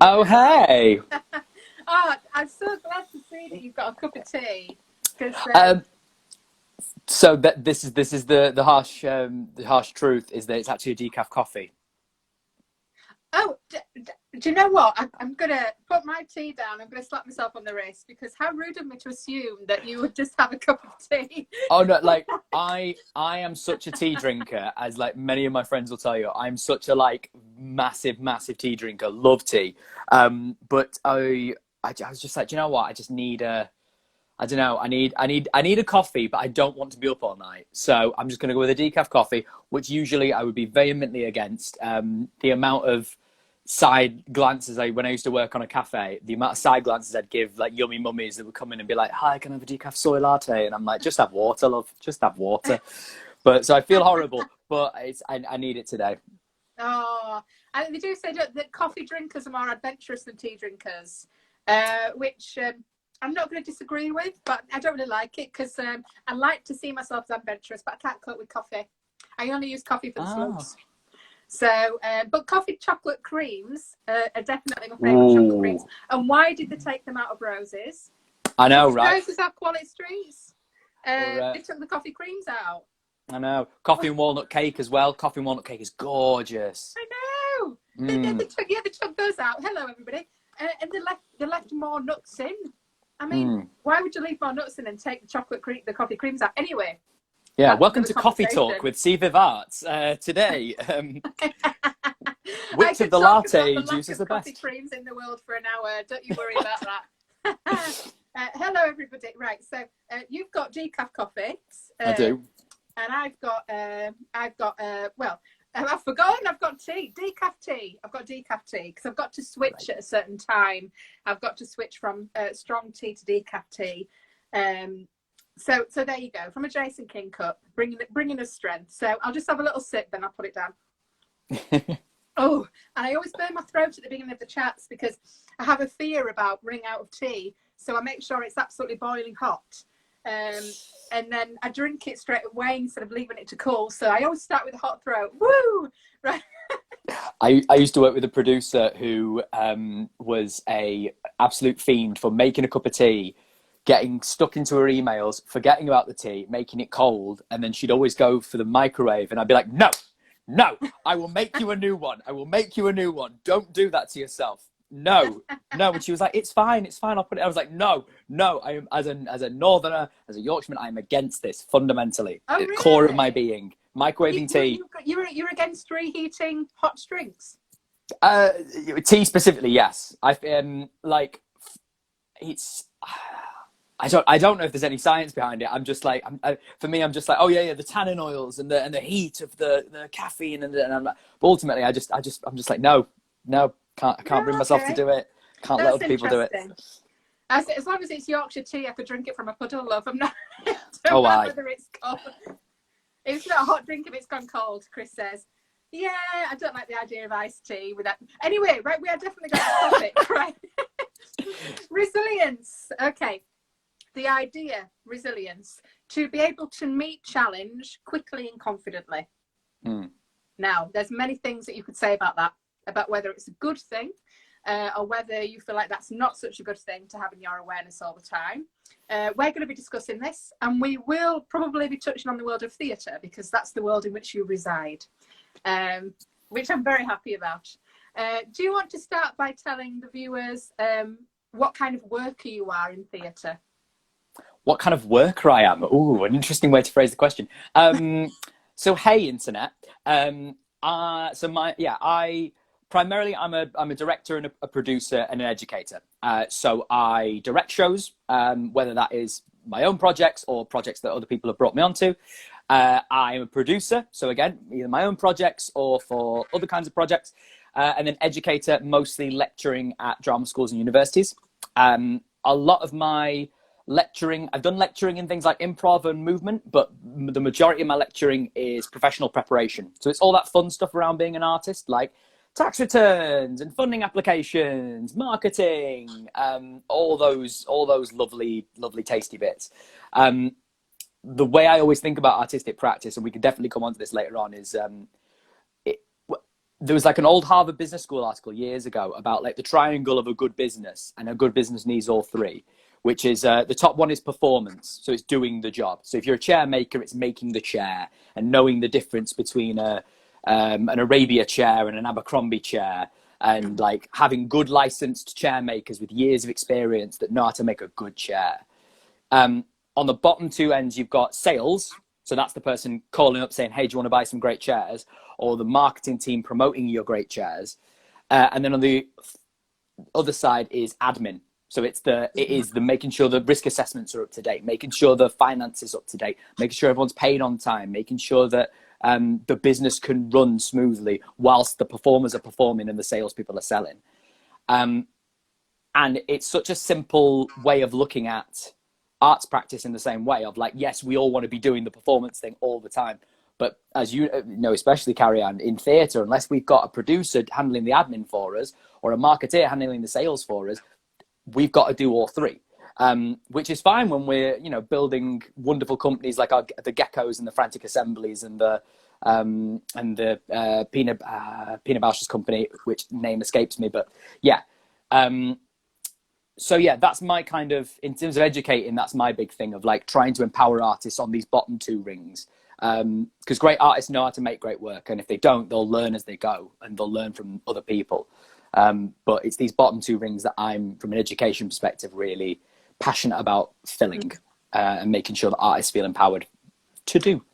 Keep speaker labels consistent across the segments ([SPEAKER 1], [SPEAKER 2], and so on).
[SPEAKER 1] Oh, hey.
[SPEAKER 2] Oh, I'm so glad to see that you've got a cup of tea. Because
[SPEAKER 1] Um, so that this is the harsh truth is that it's actually a decaf coffee.
[SPEAKER 2] oh, do you know what? I'm gonna put my tea down. I'm gonna slap myself on the wrist because how rude of me to assume that you would just have a cup of tea.
[SPEAKER 1] Oh no, like I am such a tea drinker, as like many of my friends will tell you. I'm such a like massive tea drinker. Love tea. But I was just like, "Do you know what? I just need a I don't know. I need a coffee, but I don't want to be up all night. So I'm just going to go with a decaf coffee, which usually I would be vehemently against. The amount of side glances when I used to work on a cafe, the amount of side glances I'd give like yummy mummies that would come in and be like, "Hi, can I have a decaf soy latte?" And I'm like, "Just have water, love. Just have water." But so I feel horrible, but I need it today.
[SPEAKER 2] Oh, and they do say that coffee drinkers are more adventurous than tea drinkers, which I'm not going to disagree with, but I don't really like it because I like to see myself as adventurous, but I can't cope with coffee. I only use coffee for the
[SPEAKER 1] Oh,
[SPEAKER 2] slugs. So, but coffee chocolate creams are definitely my favourite chocolate creams.
[SPEAKER 1] ooh,
[SPEAKER 2] And why did they take them out of roses?
[SPEAKER 1] I know,
[SPEAKER 2] Because
[SPEAKER 1] right?
[SPEAKER 2] roses have quality streets.
[SPEAKER 1] Or
[SPEAKER 2] They took the coffee creams out.
[SPEAKER 1] I know coffee and walnut cake as well. Coffee and walnut cake is gorgeous.
[SPEAKER 2] I know. They
[SPEAKER 1] Mm,
[SPEAKER 2] took, yeah, they took those out. Hello, everybody. And they left more nuts in. I mean,
[SPEAKER 1] mm.
[SPEAKER 2] why would you leave more nuts in and take the coffee creams out? Anyway,
[SPEAKER 1] Yeah,
[SPEAKER 2] that's
[SPEAKER 1] welcome
[SPEAKER 2] another
[SPEAKER 1] to Coffee Talk
[SPEAKER 2] conversation.
[SPEAKER 1] with CVIVArts. Today,
[SPEAKER 2] I
[SPEAKER 1] which of
[SPEAKER 2] could
[SPEAKER 1] the
[SPEAKER 2] talk about the
[SPEAKER 1] latte
[SPEAKER 2] lack
[SPEAKER 1] juice is
[SPEAKER 2] of
[SPEAKER 1] the
[SPEAKER 2] coffee
[SPEAKER 1] best?
[SPEAKER 2] creams in the world for an hour. Don't you worry about that. Hello, everybody. Right, so you've got decaf coffee,
[SPEAKER 1] I
[SPEAKER 2] uh,
[SPEAKER 1] do.
[SPEAKER 2] and well, I've forgotten. I've got tea, decaf tea. I've got decaf tea because I've got to switch
[SPEAKER 1] Great.
[SPEAKER 2] at a certain time. I've got to switch from strong tea to decaf tea. So there you go. From a Jason King cup, bringing us strength. So I'll just have a little sip, then I'll put it down. Oh, and I always burn my throat at the beginning of the chats because I have a fear about running out of tea. So I make sure it's absolutely boiling hot. And then I drink it straight away instead of leaving it to cool. So I always start with a hot throat. Woo! Right.
[SPEAKER 1] I used to work with a producer who was a absolute fiend for making a cup of tea, getting stuck into her emails, forgetting about the tea, making it cold, and then she'd always go for the microwave, and I'd be like, "No, no, I will make you a new one. I will make you a new one. Don't do that to yourself. No, no." And she was like, it's fine. I'll put it." I was like, "No, no. I am as a northerner, as a Yorkshireman, I am against this fundamentally,
[SPEAKER 2] Oh,
[SPEAKER 1] core of my
[SPEAKER 2] really?
[SPEAKER 1] being.
[SPEAKER 2] You,
[SPEAKER 1] Microwaving
[SPEAKER 2] you,
[SPEAKER 1] tea,
[SPEAKER 2] you, you're against reheating hot drinks?
[SPEAKER 1] uh, tea specifically, yes. I've like it's. I don't know if there's any science behind it. I'm just like, for me, I'm just like, oh yeah, the tannin oils and the heat of the caffeine and I'm like, but ultimately, I'm just like, no, no, I can't bring
[SPEAKER 2] No,
[SPEAKER 1] myself to
[SPEAKER 2] okay.
[SPEAKER 1] do it. Can't let
[SPEAKER 2] That's
[SPEAKER 1] other people do it.
[SPEAKER 2] interesting. As long as it's Yorkshire tea, I could drink it from a puddle, love. I'm not. It don't
[SPEAKER 1] Oh,
[SPEAKER 2] matter
[SPEAKER 1] I.
[SPEAKER 2] whether it's cold. It's not a hot drink if it's gone cold, Chris says. Yeah, I don't like the idea of iced tea with that. Anyway, right, we are definitely going to topic, right? Resilience. Okay. The idea, resilience, to be able to meet challenge quickly and confidently.
[SPEAKER 1] Mm.
[SPEAKER 2] Now, there's many things that you could say about that, about whether it's a good thing or whether you feel like that's not such a good thing to have in your awareness all the time. We're going to be discussing this, and we will probably be touching on the world of theatre because that's the world in which you reside, which I'm very happy about. Do you want to start by telling the viewers what kind of worker you are in theatre?
[SPEAKER 1] What kind of worker I am? Ooh, an interesting way to phrase the question. So hey, internet. I primarily I'm a director and a producer and an educator. So I direct shows, whether that is my own projects or projects that other people have brought me onto. I am a producer, so again, either my own projects or for other kinds of projects, and then educator, mostly lecturing at drama schools and universities. A lot of my lecturing, I've done lecturing in things like improv and movement, but the majority of my lecturing is professional preparation. So it's all that fun stuff around being an artist, like tax returns and funding applications, marketing, all those lovely tasty bits. The way I always think about artistic practice, and we can definitely come on to this later on, is it, there was like an old Harvard Business School article years ago about like the triangle of a good business, and a good business needs all three, which is the top one is performance. So it's doing the job. So if you're a chair maker, it's making the chair and knowing the difference between an Arabia chair and an Abercrombie chair, and like having good licensed chair makers with years of experience that know how to make a good chair. On the bottom two ends, you've got sales. So that's the person calling up saying, hey, do you want to buy some great chairs? Or the marketing team promoting your great chairs. And then on the other side is admin. So it is the making sure the risk assessments are up to date, making sure the finance is up to date, making sure everyone's paid on time, making sure that the business can run smoothly whilst the performers are performing and the salespeople are selling. And it's such a simple way of looking at arts practice in the same way of like, yes, we all want to be doing the performance thing all the time. But as you know, especially Carrie-Anne, in theatre, unless we've got a producer handling the admin for us or a marketeer handling the sales for us, we've got to do all three, which is fine when we're, you know, building wonderful companies like the Geckos and the Frantic Assemblies and the Pina Bausch's company, which name escapes me, but yeah. So yeah, that's my kind of, in terms of educating, that's my big thing of like trying to empower artists on these bottom two rings. Because great artists know how to make great work, and if they don't, they'll learn as they go and they'll learn from other people. But it's these bottom two rings that I'm, from an education perspective, really passionate about filling and making sure that artists feel empowered to do.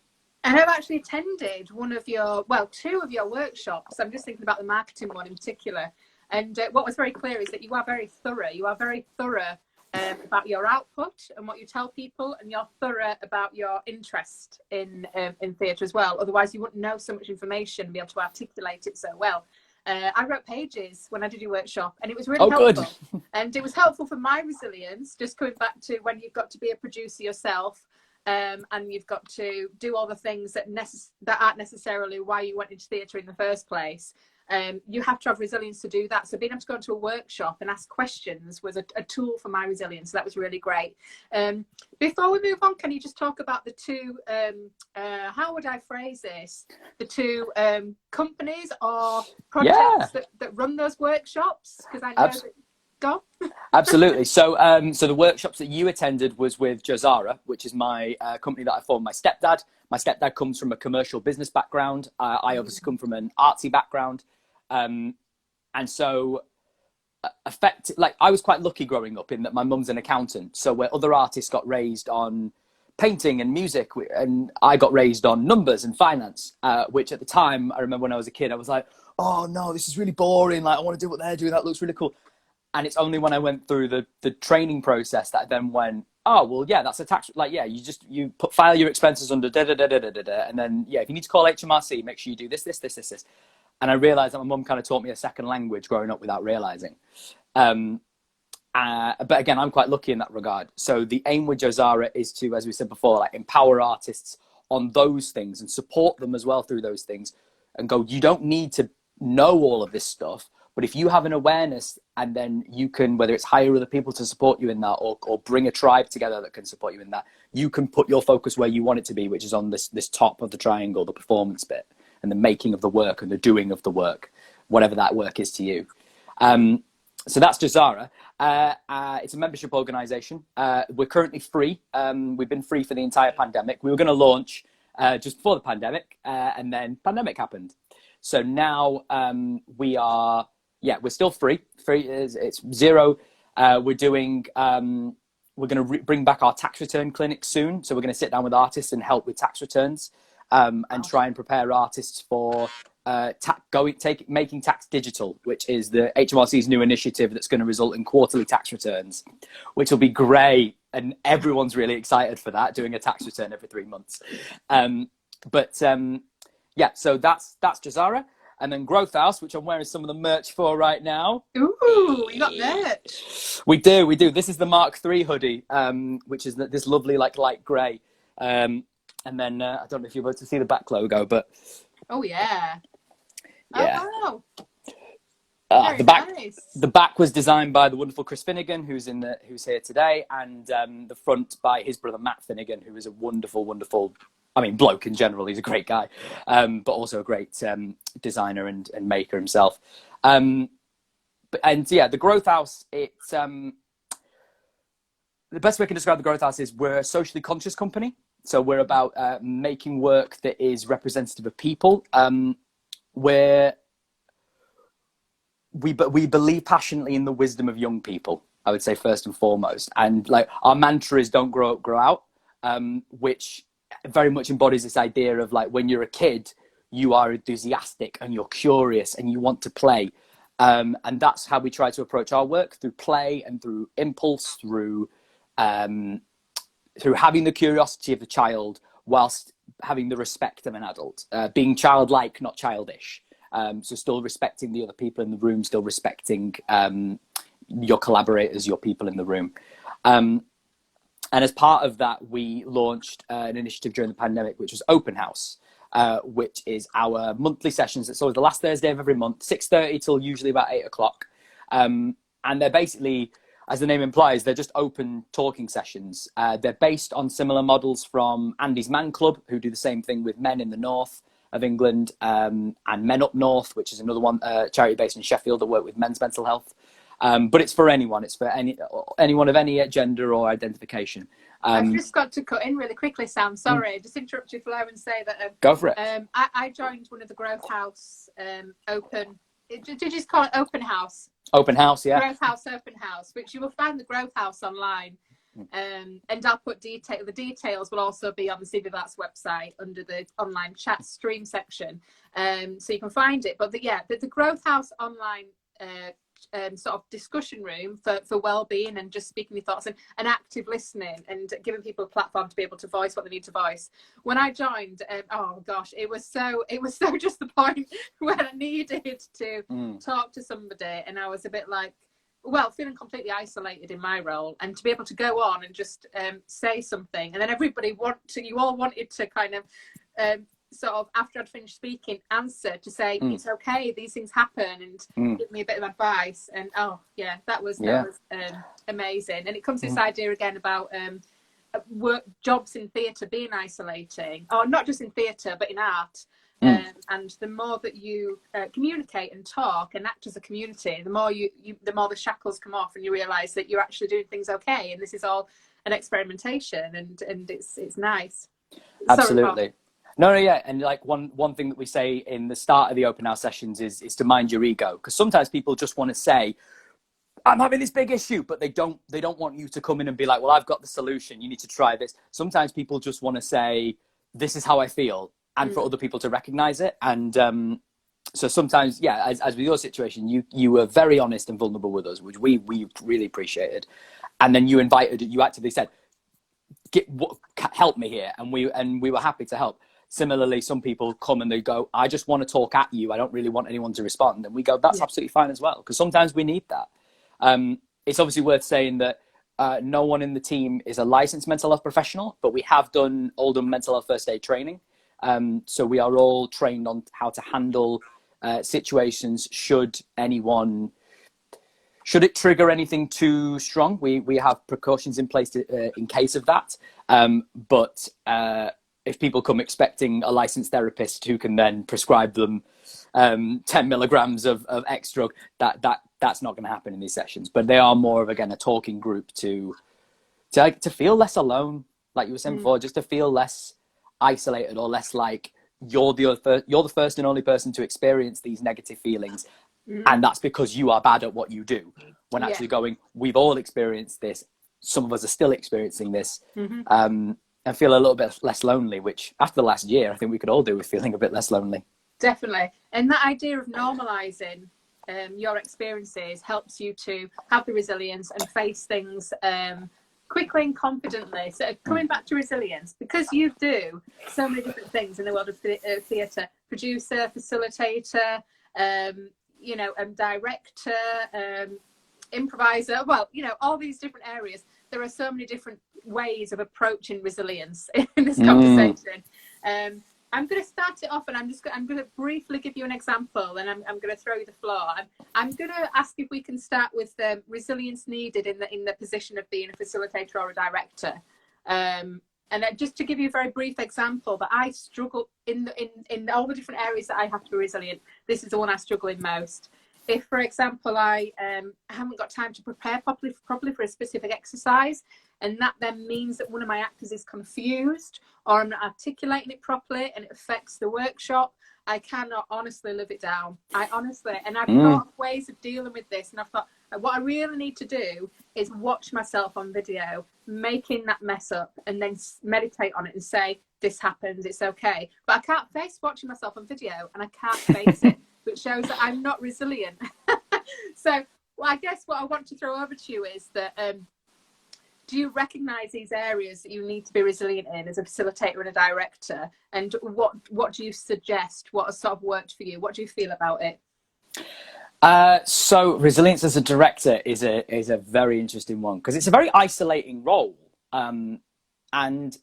[SPEAKER 2] And I've actually attended two of your workshops. I'm just thinking about the marketing one in particular. And what was very clear is that you are very thorough. You are very thorough about your output and what you tell people, and you're thorough about your interest in theatre as well. Otherwise, you wouldn't know so much information and be able to articulate it so well. I wrote pages when I did your workshop, and it was really helpful. Good. And it was helpful for my resilience, just coming back to when you've got to be a producer yourself, and you've got to do all the things that aren't necessarily why you went into theatre in the first place. You have to have resilience to do that. So being able to go into a workshop and ask questions was a tool for my resilience. So that was really great. Before we move on, can you just talk about the two, how would I phrase this? The two companies or projects that run those workshops? Because I know that... Go.
[SPEAKER 1] Absolutely. So the workshops that you attended was with Jozara, which is my company that I formed. My stepdad comes from a commercial business background. I obviously come from an artsy background. And so I was quite lucky growing up in that my mum's an accountant. So where other artists got raised on painting and music, and I got raised on numbers and finance, which at the time, I remember when I was a kid, I was like, oh no, this is really boring. Like, I want to do what they're doing. That looks really cool. And it's only when I went through the training process that I then went, oh, well, yeah, that's a tax. Like, yeah, you file your expenses under and then, yeah, if you need to call HMRC, make sure you do this. And I realized that my mum kind of taught me a second language growing up without realizing. But again, I'm quite lucky in that regard. So the aim with Jozara is to, as we said before, like empower artists on those things and support them as well through those things, and go, you don't need to know all of this stuff. But if you have an awareness, and then you can, whether it's hire other people to support you in that, or bring a tribe together that can support you in that, you can put your focus where you want it to be, which is on this top of the triangle, the performance bit, and the making of the work and the doing of the work, whatever that work is to you. So that's Jozara. It's a membership organization. We're currently free. We've been free for the entire pandemic. We were going to launch just before the pandemic, and then pandemic happened. So now we're still free. It's zero. We're doing, we're going to bring back our tax return clinic soon. So we're going to sit down with artists and help with tax returns, and try and prepare artists for making tax digital, which is the HMRC's new initiative that's going to result in quarterly tax returns, which will be great. And everyone's really excited for that, doing a tax return every 3 months. Yeah, so that's Jozara. And then Growth House, which I'm wearing some of the merch for right now.
[SPEAKER 2] Ooh, we got merch.
[SPEAKER 1] We do. This is the Mark III hoodie, which is this lovely, like, light grey. And then I don't know if you're able to see the back logo, but...
[SPEAKER 2] Oh, yeah.
[SPEAKER 1] Yeah.
[SPEAKER 2] Oh, wow.
[SPEAKER 1] The back was designed by the wonderful Chris Finnegan, who's here today, and the front by his brother Matt Finnegan, who is a wonderful, wonderful I mean, bloke in general, he's a great guy, but also a great designer and maker himself. And yeah, the Growth House, it's the best way I can describe the Growth House is we're a socially conscious company. So we're about making work that is representative of people. We believe passionately in the wisdom of young people, I would say, first and foremost. And like our mantra is don't grow up, grow out, which very much embodies this idea of like when you're a kid, you are enthusiastic and you're curious and you want to play. And that's how we try to approach our work, through play and through impulse, through having the curiosity of the child whilst having the respect of an adult, being childlike, not childish. So still respecting the other people in the room, still respecting your collaborators, your people in the room. And as part of that, we launched an initiative during the pandemic, which was Open House, which is our monthly sessions. It's always the last Thursday of every month, 6:30 till usually about 8 o'clock. And they're basically, as the name implies, they're just open talking sessions. They're based on similar models from Andy's Man Club, who do the same thing with men in the north of England, and Men Up North, which is another one, charity based in Sheffield that work with men's mental health. But it's for anyone. It's for anyone of any gender or identification.
[SPEAKER 2] I've just got to cut in really quickly, Sam. Sorry, just interrupt you, Flo, and say that.
[SPEAKER 1] Go for it.
[SPEAKER 2] I joined one of the Growth House open. Did you just call it Open House?
[SPEAKER 1] Open House, yeah.
[SPEAKER 2] Growth House Open House, which you will find the Growth House online. And I'll put the details will also be on the CVIVArts website under the online chat stream section, so you can find it. But the Growth House online sort of discussion room for well-being and just speaking your thoughts and active listening and giving people a platform to be able to voice what they need to voice. When I joined, oh gosh, it was so just the point where I needed to talk to somebody, and I was a bit like, well, feeling completely isolated in my role, and to be able to go on and just say something, and then you all wanted to kind of sort of, after I'd finished speaking, answer to say it's okay, these things happen, and give me a bit of advice. And oh yeah, that was amazing. And it comes to this idea again about work jobs in theatre being isolating, or not just in theatre but in art. And the more that you communicate and talk and act as a community, the more the more the shackles come off, and you realise that you're actually doing things okay, and this is all an experimentation, and it's nice.
[SPEAKER 1] Absolutely. No, yeah, and like one thing that we say in the start of the open house sessions is to mind your ego, because sometimes people just want to say, I'm having this big issue, but they don't want you to come in and be like, well, I've got the solution, you need to try this. Sometimes people just want to say, this is how I feel, and for other people to recognize it. And so sometimes, yeah, as with your situation, you were very honest and vulnerable with us, which we really appreciated. And then you actively said, help me here, and we were happy to help. Similarly, some people come and they go, I just want to talk at you, I don't really want anyone to respond. And we go, that's absolutely fine as well, because sometimes we need that. It's obviously worth saying that no one in the team is a licensed mental health professional, but we have all done mental health first aid training. So we are all trained on how to handle situations should it trigger anything too strong. We have precautions in place in case of that. But if people come expecting a licensed therapist who can then prescribe them 10 milligrams of X drug, that's not going to happen in these sessions. But they are more of, again, a talking group to feel less alone, like you were saying before, just to feel less isolated, or less like you're the first and only person to experience these negative feelings, and that's because you are bad at what you do. When actually going, we've all experienced this, some of us are still experiencing this, and feel a little bit less lonely, which after the last year, I think we could all do with feeling a bit less lonely. Definitely.
[SPEAKER 2] And that idea of normalizing your experiences helps you to have the resilience and face things quickly and confidently. So coming back to resilience, because you do so many different things in the world of theatre, producer, facilitator, director, improviser, well, all these different areas. There are so many different ways of approaching resilience in this conversation. I'm going to start it off, and I'm going to briefly give you an example, and I'm going to throw you the floor. I'm going to ask if we can start with the resilience needed in the position of being a facilitator or a director. And just to give you a very brief example, that I struggle in all the different areas that I have to be resilient, this is the one I struggle in most. If, for example, I haven't got time to prepare properly for a specific exercise, and that then means that one of my actors is confused or I'm not articulating it properly and it affects the workshop, I cannot honestly live it down. I've thought of ways of dealing with this, and I've thought, what I really need to do is watch myself on video making that mess up and then meditate on it and say, this happens, it's okay. But I can't face watching myself on video, and I can't face it, which shows that I'm not resilient. So I guess what I want to throw over to you is that, do you recognise these areas that you need to be resilient in as a facilitator and a director? And what do you suggest? What has sort of worked for you? What do you feel about it?
[SPEAKER 1] So resilience as a director is a very interesting one, because it's a very isolating role. And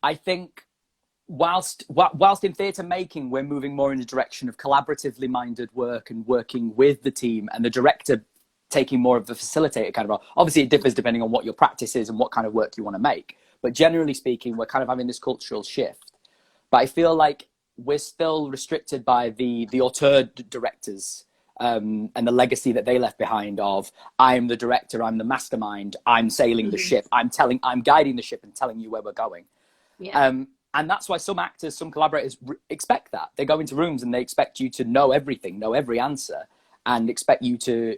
[SPEAKER 1] I think whilst in theatre making, we're moving more in the direction of collaboratively minded work and working with the team, and the director taking more of a facilitator kind of role. Obviously, it differs depending on what your practice is and what kind of work you want to make. But generally speaking, we're kind of having this cultural shift. But I feel like we're still restricted by the auteur directors and the legacy that they left behind of, I'm the director, I'm the mastermind, I'm sailing the ship, I'm guiding the ship and telling you where we're going. Yeah. And that's why some actors, some collaborators expect that. They go into rooms and they expect you to know everything, know every answer, and expect you to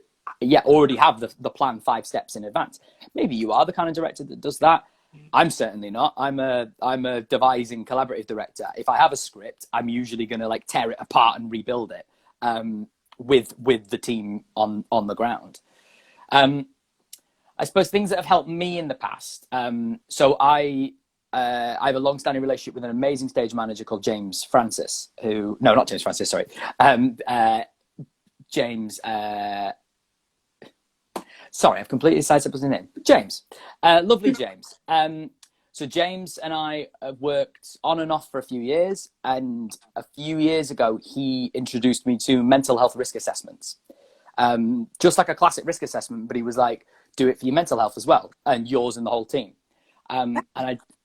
[SPEAKER 1] already have the plan 5 steps in advance. Maybe you are the kind of director that does that. I'm certainly not. I'm a devising collaborative director. If I have a script, I'm usually going to like tear it apart and rebuild it with the team on the ground. I suppose things that have helped me in the past. So I have a long-standing relationship with an amazing stage manager called James Francis, not James Francis, sorry. James, sorry, I've completely sidestepped his name. James, lovely James. So James and I have worked on and off for a few years, and a few years ago, he introduced me to mental health risk assessments. Just like a classic risk assessment, but he was like, do it for your mental health as well, and yours and the whole team. And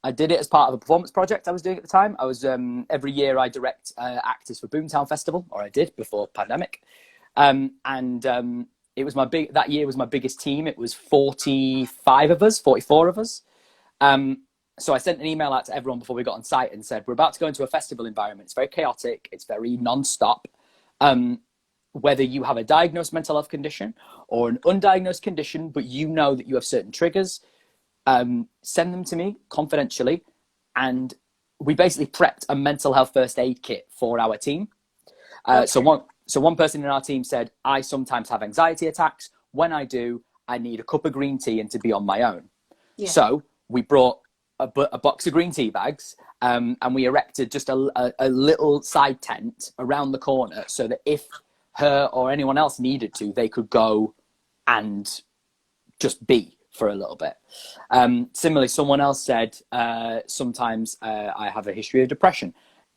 [SPEAKER 1] I did it as part of a performance project I was doing at the time. I was every year I direct actors for Boomtown Festival, or I did before pandemic. It was that year was my biggest team. It was 44 of us. So I sent an email out to everyone before we got on site and said, we're about to go into a festival environment. It's very chaotic. It's very non-stop. Whether you have a diagnosed mental health condition or an undiagnosed condition, but you know that you have certain triggers, send them to me confidentially. And we basically prepped a mental health first aid kit for our team. Okay. So one person in our team said, I sometimes have anxiety attacks. When I do, I need a cup of green tea and to be on my own. Yeah. So we brought a box of green tea bags, and we erected just a little side tent around the corner so that if her or anyone else needed to, they could go and just be for a little bit. Similarly, someone else said, sometimes I have a history of depression.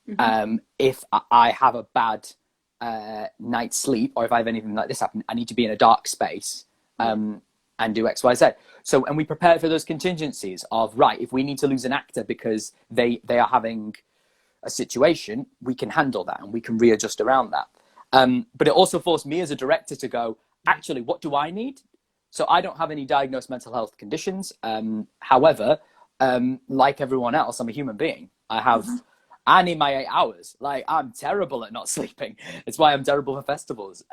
[SPEAKER 1] Mm-hmm. If I have a bad night's sleep, or if I have anything like this happen, I need to be in a dark space and do X, Y, Z. So, and we prepare for those contingencies of, right, if we need to lose an actor because they are having a situation, we can handle that and we can readjust around that. But it also forced me as a director to go, actually, what do I need? So I don't have any diagnosed mental health conditions. However, like everyone else, I'm a human being. I need my 8 hours. Like, I'm terrible at not sleeping. It's why I'm terrible for festivals.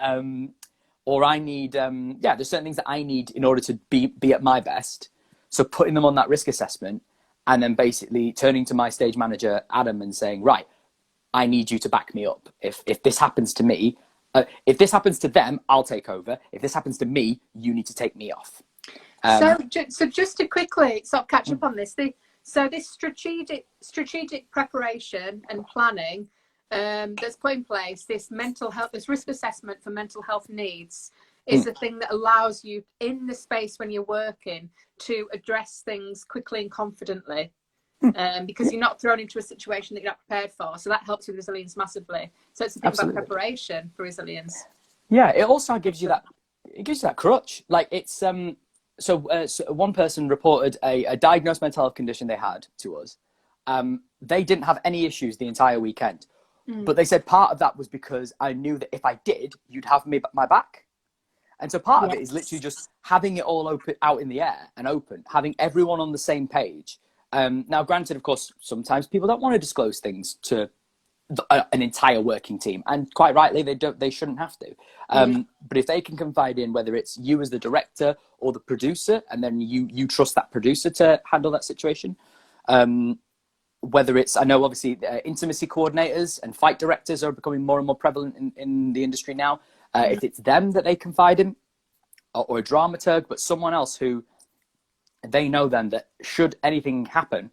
[SPEAKER 1] Or I need, there's certain things that I need in order to be at my best. So putting them on that risk assessment and then basically turning to my stage manager, Adam, and saying, right, I need you to back me up. If this happens to me, if this happens to them, I'll take over. If this happens to me, you need to take me off.
[SPEAKER 2] So just to quickly sort of catch up on this, this strategic preparation and planning that's put in place, this mental health, this risk assessment for mental health needs is the thing that allows you in the space when you're working to address things quickly and confidently, because you're not thrown into a situation that you're not prepared for. So that helps with resilience massively. So it's a thing about preparation for resilience.
[SPEAKER 1] Yeah, it also gives you that crutch. Like it's So one person reported a diagnosed mental health condition they had to us. They didn't have any issues the entire weekend, but they said part of that was because I knew that if I did, you'd have my back. And so part of it is literally just having it all open out in the air and open, having everyone on the same page. Now, granted, of course, sometimes people don't want to disclose things to an entire working team, and quite rightly, they shouldn't have to. But if they can confide in, whether it's you as the director or the producer, and then you trust that producer to handle that situation. Whether it's, I know obviously intimacy coordinators and fight directors are becoming more and more prevalent in the industry now. If it's them that they confide in, or a dramaturg, but someone else who they know then that should anything happen,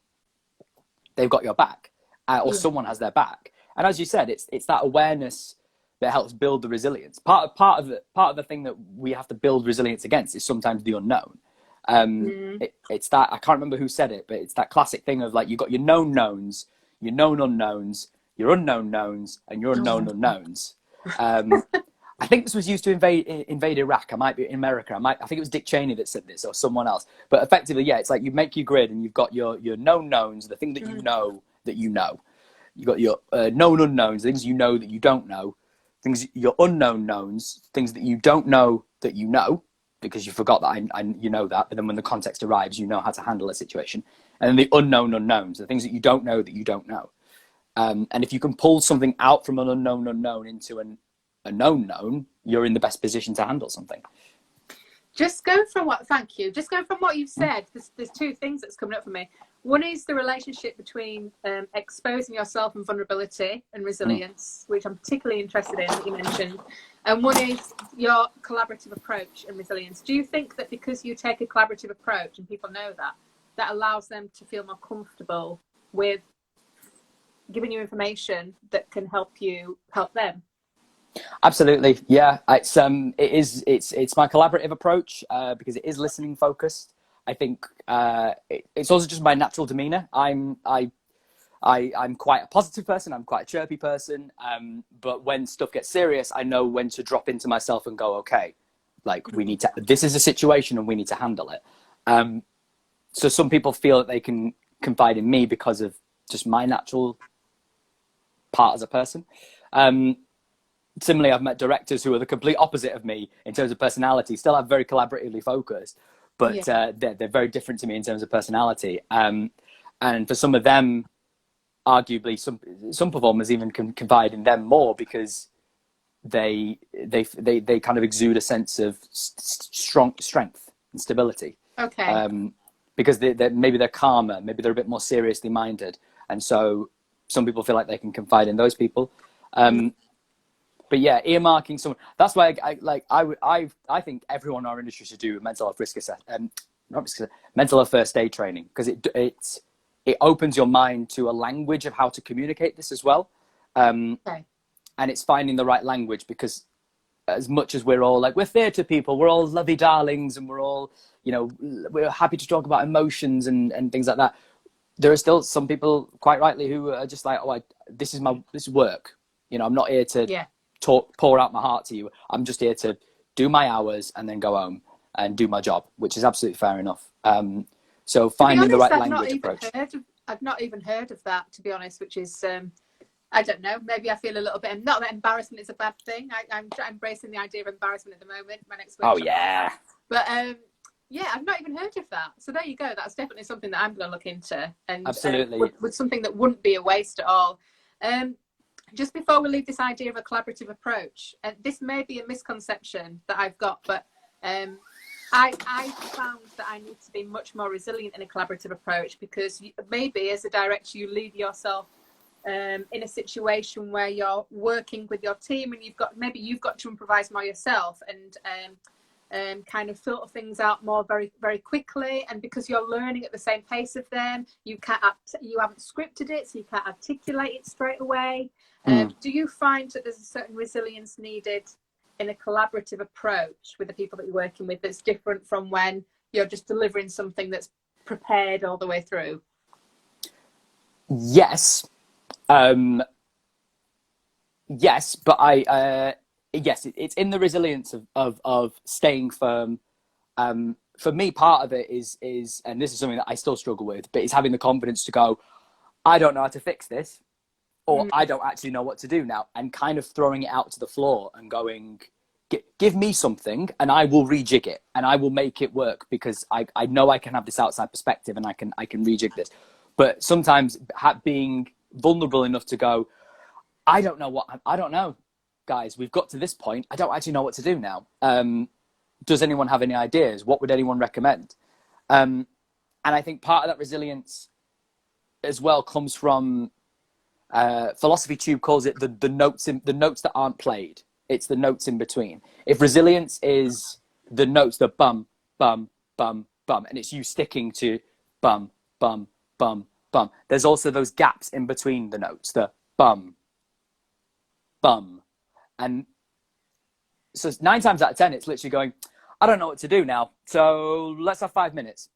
[SPEAKER 1] they've got your back, or someone has their back. And as you said, it's that awareness that helps build the resilience. Part of the thing that we have to build resilience against is sometimes the unknown. It's that, I can't remember who said it, but it's that classic thing of like, you've got your known knowns, your known unknowns, your unknown knowns, and your unknown unknowns. I think this was used to invade Iraq. I might be in America. I think it was Dick Cheney that said this, or someone else. But effectively, yeah, it's like you make your grid, and you've got your known knowns, the thing that you know that you know. You've got your known unknowns, things you know that you don't know. Things, your unknown knowns, things that you don't know that you know, because you forgot that you know that. But then when the context arrives, you know how to handle a situation. And then the unknown unknowns, the things that you don't know that you don't know. And if you can pull something out from an unknown unknown into a known, you're in the best position to handle something.
[SPEAKER 2] Thank you. Just going from what you've said, there's two things that's coming up for me. One is the relationship between exposing yourself and vulnerability and resilience, which I'm particularly interested in, that you mentioned. And one is your collaborative approach and resilience. Do you think that because you take a collaborative approach, and people know that allows them to feel more comfortable with giving you information that can help you help them?
[SPEAKER 1] Absolutely, yeah. It's my collaborative approach because it is listening focused. I think it's also just my natural demeanor. I'm quite a positive person. I'm quite a chirpy person. But when stuff gets serious, I know when to drop into myself and go, okay, like this is a situation and we need to handle it. So some people feel that they can confide in me because of just my natural part as a person. Similarly, I've met directors who are the complete opposite of me in terms of personality, still have very collaboratively focused, but they're very different to me in terms of personality. And for some of them, arguably, some performers even can confide in them more because they kind of exude a sense of strength and stability.
[SPEAKER 2] Okay.
[SPEAKER 1] Because maybe they're calmer, maybe they're a bit more seriously minded, and so some people feel like they can confide in those people. But yeah, earmarking someone. That's why I think everyone in our industry should do mental health risk assessment, mental health first aid training, because it opens your mind to a language of how to communicate this as well.
[SPEAKER 2] Okay.
[SPEAKER 1] And it's finding the right language, because as much as we're all like, we're theatre people, we're all lovey darlings, and we're all, we're happy to talk about emotions and things like that. There are still some people, quite rightly, who are just like, this is work. I'm not here to pour out my heart to you. I'm just here to do my hours and then go home and do my job, which is absolutely fair enough. So finding the right language approach.
[SPEAKER 2] I've not even heard of that, to be honest, which is, I don't know, maybe I feel a little bit, not that embarrassment is a bad thing. I'm embracing the idea of embarrassment at the moment. My next workshop.
[SPEAKER 1] Oh, yeah.
[SPEAKER 2] But yeah, I've not even heard of that. So there you go. That's definitely something that I'm going to look into. And
[SPEAKER 1] absolutely.
[SPEAKER 2] With something that wouldn't be a waste at all. Just before we leave this idea of a collaborative approach, and this may be a misconception that I've got, but I found that I need to be much more resilient in a collaborative approach, because maybe as a director you leave yourself in a situation where you're working with your team and you've got to improvise more yourself and kind of filter things out more very, very quickly. And because you're learning at the same pace of them, you haven't scripted it, so you can't articulate it straight away. Do you find that there's a certain resilience needed in a collaborative approach with the people that you're working with that's different from when you're just delivering something that's prepared all the way through?
[SPEAKER 1] Yes. Yes, but it's in the resilience of staying firm, for me, part of it is, and this is something that I still struggle with, but it's having the confidence to go, I don't know how to fix this, or I don't actually know what to do now, and kind of throwing it out to the floor and going, give me something and I will rejig it and I will make it work, because I know I can have this outside perspective and I can rejig this. But sometimes being vulnerable enough to go, I don't know, guys, we've got to this point. I don't actually know what to do now. Does anyone have any ideas? What would anyone recommend? And I think part of that resilience as well comes from, Philosophy Tube calls it the notes that aren't played. It's the notes in between. If resilience is the notes, the bum, bum, bum, bum, and it's you sticking to bum, bum, bum, bum. There's also those gaps in between the notes, the bum, bum. And so 9 times out of 10, it's literally going, I don't know what to do now. So let's have 5 minutes.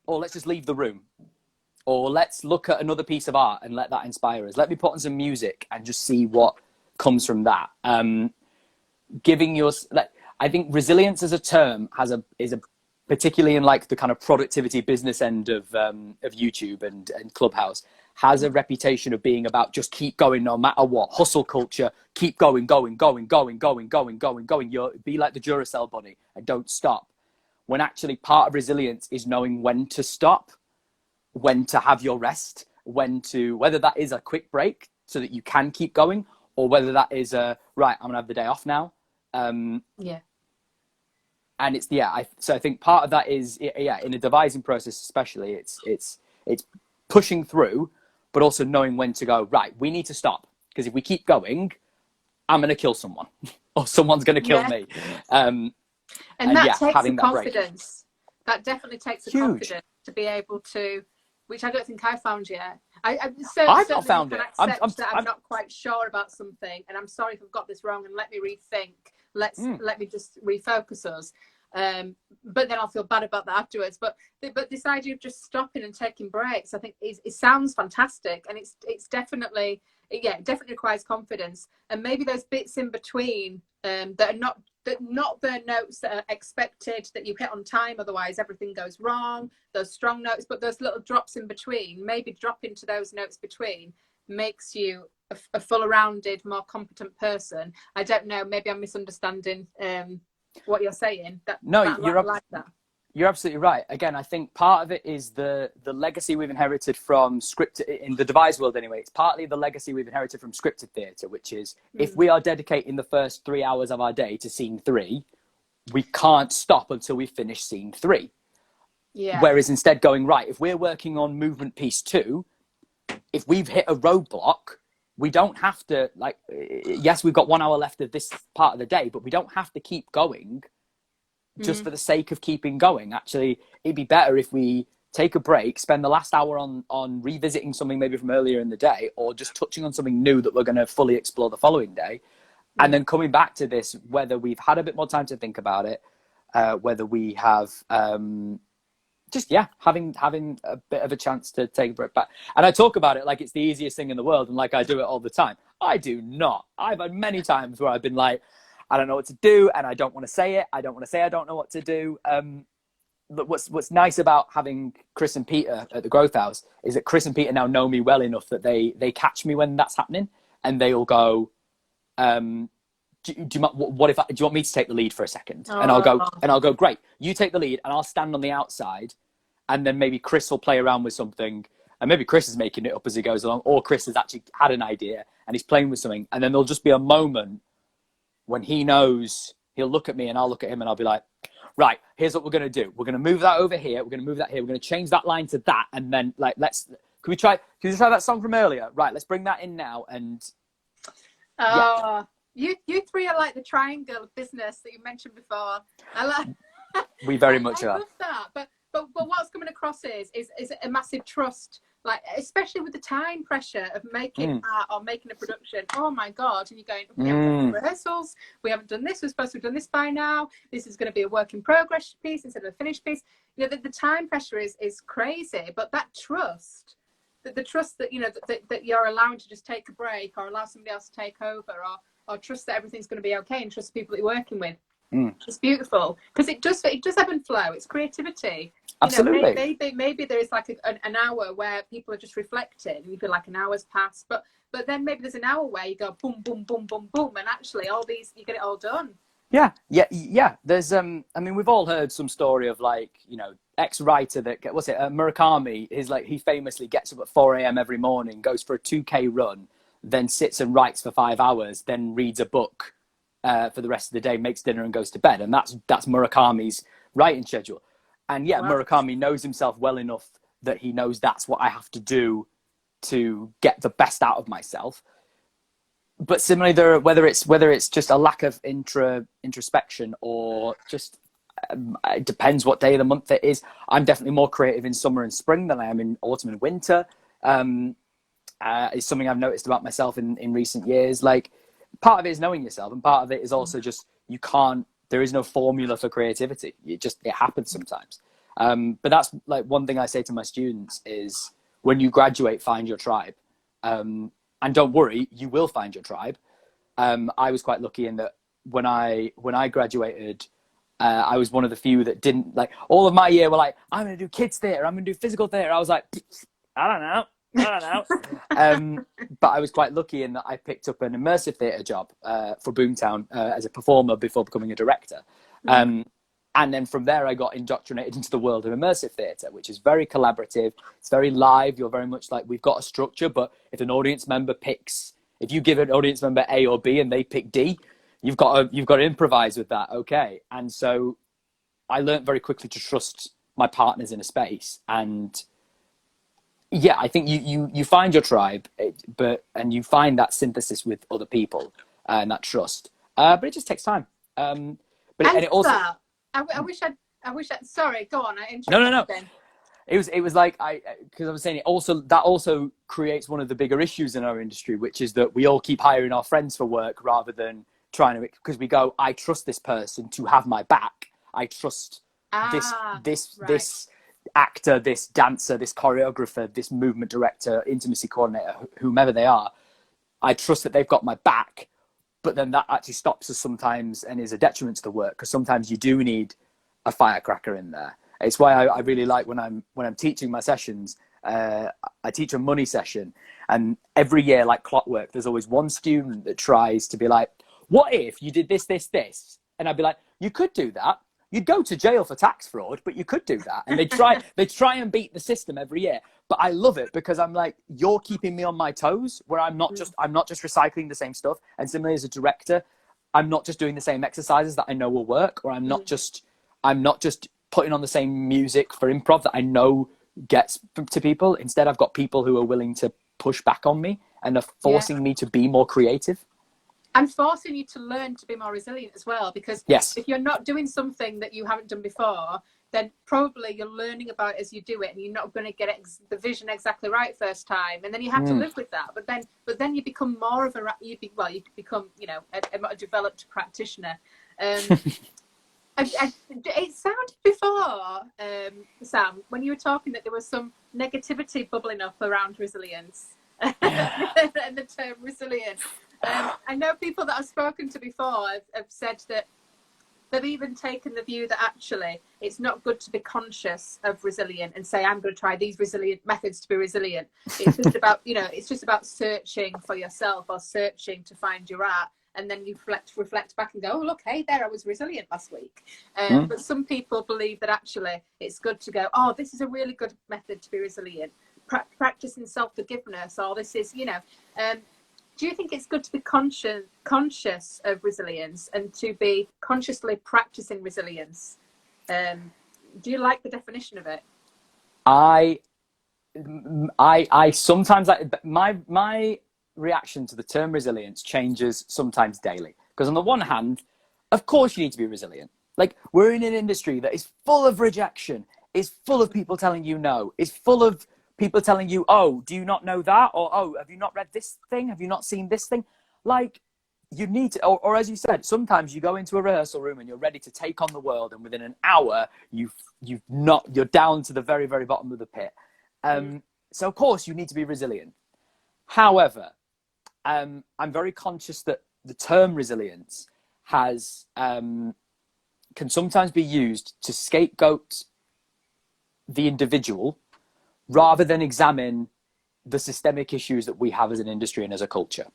[SPEAKER 1] Or let's just leave the room. Or let's look at another piece of art and let that inspire us. Let me put on some music and just see what comes from that. I think resilience as a term is a particularly in like the kind of productivity business end of YouTube and Clubhouse, has a reputation of being about just keep going no matter what. Hustle culture, keep going. You'll be like the Duracell bunny and don't stop. When actually part of resilience is knowing when to stop, when to have your rest, whether that is a quick break so that you can keep going, or whether that is right, I'm gonna have the day off now. And it's so I think part of that is in a devising process especially, it's pushing through, but also knowing when to go, right, we need to stop, because if we keep going, I'm gonna kill someone or someone's gonna kill me.
[SPEAKER 2] And that takes the confidence. That definitely takes the confidence to be able to, which I don't think I found yet. I've not found it. I'm not quite sure about something, and I'm sorry if I've got this wrong, and let me rethink. Let me just refocus us. But then I'll feel bad about that afterwards. But this idea of just stopping and taking breaks, I think it sounds fantastic, and it's definitely, it definitely requires confidence. And maybe those bits in between that are not the notes that are expected that you hit on time, otherwise everything goes wrong, those strong notes, but those little drops in between, maybe drop into those notes between makes you a full-rounded, more competent person. I don't know, maybe I'm misunderstanding what you're saying.
[SPEAKER 1] You're absolutely right. Again, I think part of it is the legacy we've inherited from scripted, in the devised world anyway. It's partly the legacy we've inherited from scripted theatre, which is if we are dedicating the first 3 hours of our day to scene 3, we can't stop until we finish scene 3. Yeah. Whereas instead going, right, if we're working on movement piece 2, if we've hit a roadblock, we don't have to, like, yes, we've got 1 hour left of this part of the day, but we don't have to keep going just for the sake of keeping going. Actually, it'd be better if we take a break, spend the last hour on revisiting something maybe from earlier in the day, or just touching on something new that we're going to fully explore the following day. And then coming back to this, whether we've had a bit more time to think about it, whether we have having a bit of a chance to take a break back. And I talk about it like it's the easiest thing in the world, and like I do it all the time. I do not. I've had many times where I've been like, I don't know what to do, and I don't want to say it. I don't want to say I don't know what to do. But what's nice about having Chris and Peter at the Growth House is that Chris and Peter now know me well enough that they catch me when that's happening, and they'll go, do you want me to take the lead for a second? And I'll go, great. You take the lead, and I'll stand on the outside, and then maybe Chris will play around with something, and maybe Chris is making it up as he goes along, or Chris has actually had an idea and he's playing with something, and then there'll just be a moment when he knows, he'll look at me and I'll look at him and I'll be like, right, here's what we're going to do. We're going to move that over here. We're going to move that here. We're going to change that line to that. And then can we try that song from earlier? Right, let's bring that in now. And
[SPEAKER 2] you three are like the triangle of business that you mentioned before.
[SPEAKER 1] We very much are.
[SPEAKER 2] I love that. But what's coming across is a massive trust, like especially with the time pressure of making art or making a production. Oh my God. And you're going, we haven't done rehearsals, we haven't done this, we're supposed to have done this by now, this is going to be a work in progress piece instead of a finished piece. You know, the time pressure is crazy, but that trust, the trust that, you know, that you're allowing to just take a break or allow somebody else to take over, or trust that everything's going to be okay, and trust the people that you're working with. It's beautiful because it does ebb and flow. It's creativity.
[SPEAKER 1] Absolutely.
[SPEAKER 2] Maybe there is like an hour where people are just reflecting, and you feel like an hour's passed, but then maybe there's an hour where you go boom, boom, boom, boom, boom, and actually all these, you get it all done.
[SPEAKER 1] Yeah. There's I mean, we've all heard some story of, like, ex-writer that, what's it, Murakami, he famously gets up at 4 a.m. every morning, goes for a 2K run, then sits and writes for 5 hours, then reads a book for the rest of the day, makes dinner and goes to bed. And that's Murakami's writing schedule. And yeah, wow. Murakami knows himself well enough that he knows that's what I have to do to get the best out of myself. But similarly, whether it's just a lack of introspection, or just it depends what day of the month it is. I'm definitely more creative in summer and spring than I am in autumn and winter. It's something I've noticed about myself in recent years. Like, part of it is knowing yourself, and part of it is also just there is no formula for creativity. It happens sometimes. But that's like one thing I say to my students is, when you graduate, find your tribe. And don't worry, you will find your tribe. I was quite lucky in that when I graduated, I was one of the few that didn't, like, all of my year were like, I'm going to do kids theatre, I'm going to do physical theatre. I was like, I don't know. But I was quite lucky in that I picked up an immersive theatre job for Boomtown as a performer before becoming a director. And then from there, I got indoctrinated into the world of immersive theatre, which is very collaborative. It's very live. You're very much like, we've got a structure, but if an audience member if you give an audience member A or B and they pick D, you've got to improvise with that. Okay. And so I learned very quickly to trust my partners in a space. And yeah, I think you find your tribe, and you find that synthesis with other people and that trust. But it just takes time. And it also...
[SPEAKER 2] I wish I'd sorry, go on. I interrupted.
[SPEAKER 1] No. It was like, because I was saying, that also creates one of the bigger issues in our industry, which is that we all keep hiring our friends for work rather than trying to, because we go, I trust this person to have my back. I trust this actor, this dancer, this choreographer, this movement director, intimacy coordinator, whomever they are. I trust that they've got my back. But then that actually stops us sometimes and is a detriment to the work, because sometimes you do need a firecracker in there. It's why I really like when I'm teaching my sessions, I teach a money session, and every year, like clockwork, there's always one student that tries to be like, what if you did this, this, this? And I'd be like, you could do that. You'd go to jail for tax fraud, but you could do that. And they try and beat the system every year. But I love it, because I'm like, you're keeping me on my toes, where I'm not just recycling the same stuff. And similarly, as a director, I'm not just doing the same exercises that I know will work, or I'm not just putting on the same music for improv that I know gets to people. Instead, I've got people who are willing to push back on me and are forcing me to be more creative.
[SPEAKER 2] And forcing you to learn to be more resilient as well, because if you're not doing something that you haven't done before, then probably you're learning about it as you do it, and you're not going to get the vision exactly right first time, and then you have to live with that. But then you become more of you become a developed practitioner. It sounded before, Sam, when you were talking, that there was some negativity bubbling up around resilience and the term resilient. I know people that I've spoken to before have said that they've even taken the view that actually it's not good to be conscious of resilient and say, I'm going to try these resilient methods to be resilient. It's just about, it's just about searching for yourself, or searching to find your art. And then you reflect back and go, oh, look, hey, there, I was resilient last week. But some people believe that actually it's good to go, oh, this is a really good method to be resilient. Practicing self-forgiveness, or this is, do you think it's good to be conscious of resilience and to be consciously practicing resilience? Do you like the definition of it?
[SPEAKER 1] I sometimes, my reaction to the term resilience changes sometimes daily. Because on the one hand, of course you need to be resilient. Like, we're in an industry that is full of rejection, is full of people telling you no, is full of people telling you, oh, do you not know that? Or, oh, have you not read this thing? Have you not seen this thing? Like, you need to, or as you said, sometimes you go into a rehearsal room and you're ready to take on the world, and within an hour, you're down to the very, very bottom of the pit. So of course you need to be resilient. However, I'm very conscious that the term resilience has can sometimes be used to scapegoat the individual rather than examine the systemic issues that we have as an industry and as a culture.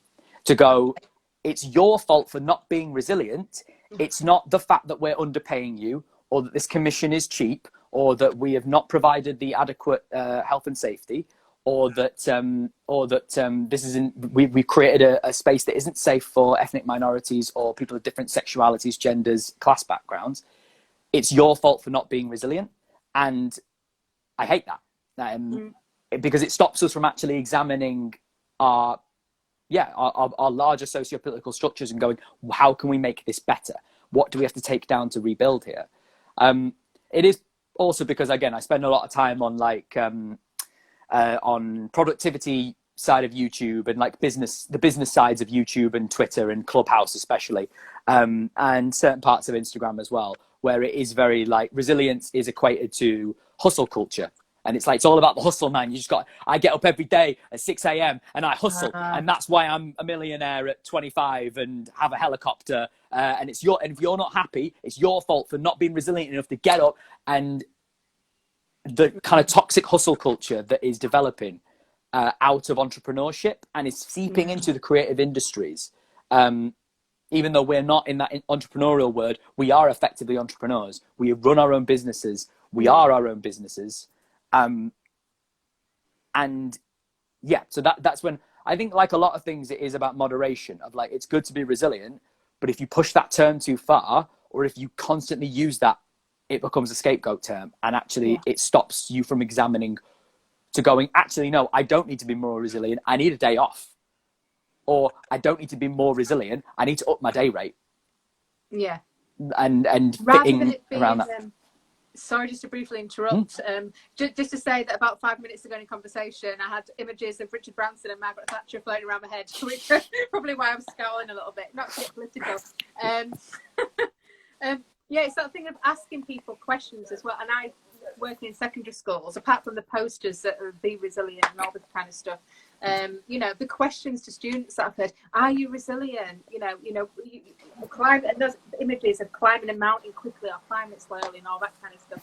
[SPEAKER 1] To go, it's your fault for not being resilient. It's not the fact that we're underpaying you, or that this commission is cheap, or that we have not provided the adequate health and safety, or that this isn't, we created a space that isn't safe for ethnic minorities or people of different sexualities, genders, class backgrounds. It's your fault for not being resilient. And I hate that, because it stops us from actually examining our larger socio-political structures and going, how can we make this better? What do we have to take down to rebuild here? It is also because, again, I spend a lot of time on on productivity side of YouTube and the business sides of YouTube and Twitter and Clubhouse especially, and certain parts of Instagram as well, where it is very resilience is equated to hustle culture. And it's all about the hustle, man. I get up every day at 6 a.m. and I hustle. And that's why I'm a millionaire at 25 and have a helicopter. And if you're not happy, it's your fault for not being resilient enough to get up. And the kind of toxic hustle culture that is developing out of entrepreneurship and is seeping into the creative industries. Even though we're not in that entrepreneurial word, we are effectively entrepreneurs. We run our own businesses. We are our own businesses. So that's when I think, like a lot of things, it is about moderation of it's good to be resilient, but if you push that term too far, or if you constantly use that, it becomes a scapegoat term, and actually it stops you from examining to going, actually, no, I don't need to be more resilient. I need a day off, or I don't need to be more resilient. I need to up my day rate. Yeah. And fitting around that.
[SPEAKER 2] Sorry, just to briefly interrupt. Just to say that about 5 minutes ago in conversation, I had images of Richard Branson and Margaret Thatcher floating around my head, which is probably why I'm scowling a little bit. Not to get political. It's that thing of asking people questions as well. And I, working in secondary schools, apart from the posters that are be resilient and all this kind of stuff, the questions to students that I've heard: are you resilient? The climate, and those images of climbing a mountain quickly or climbing slowly and all that kind of stuff.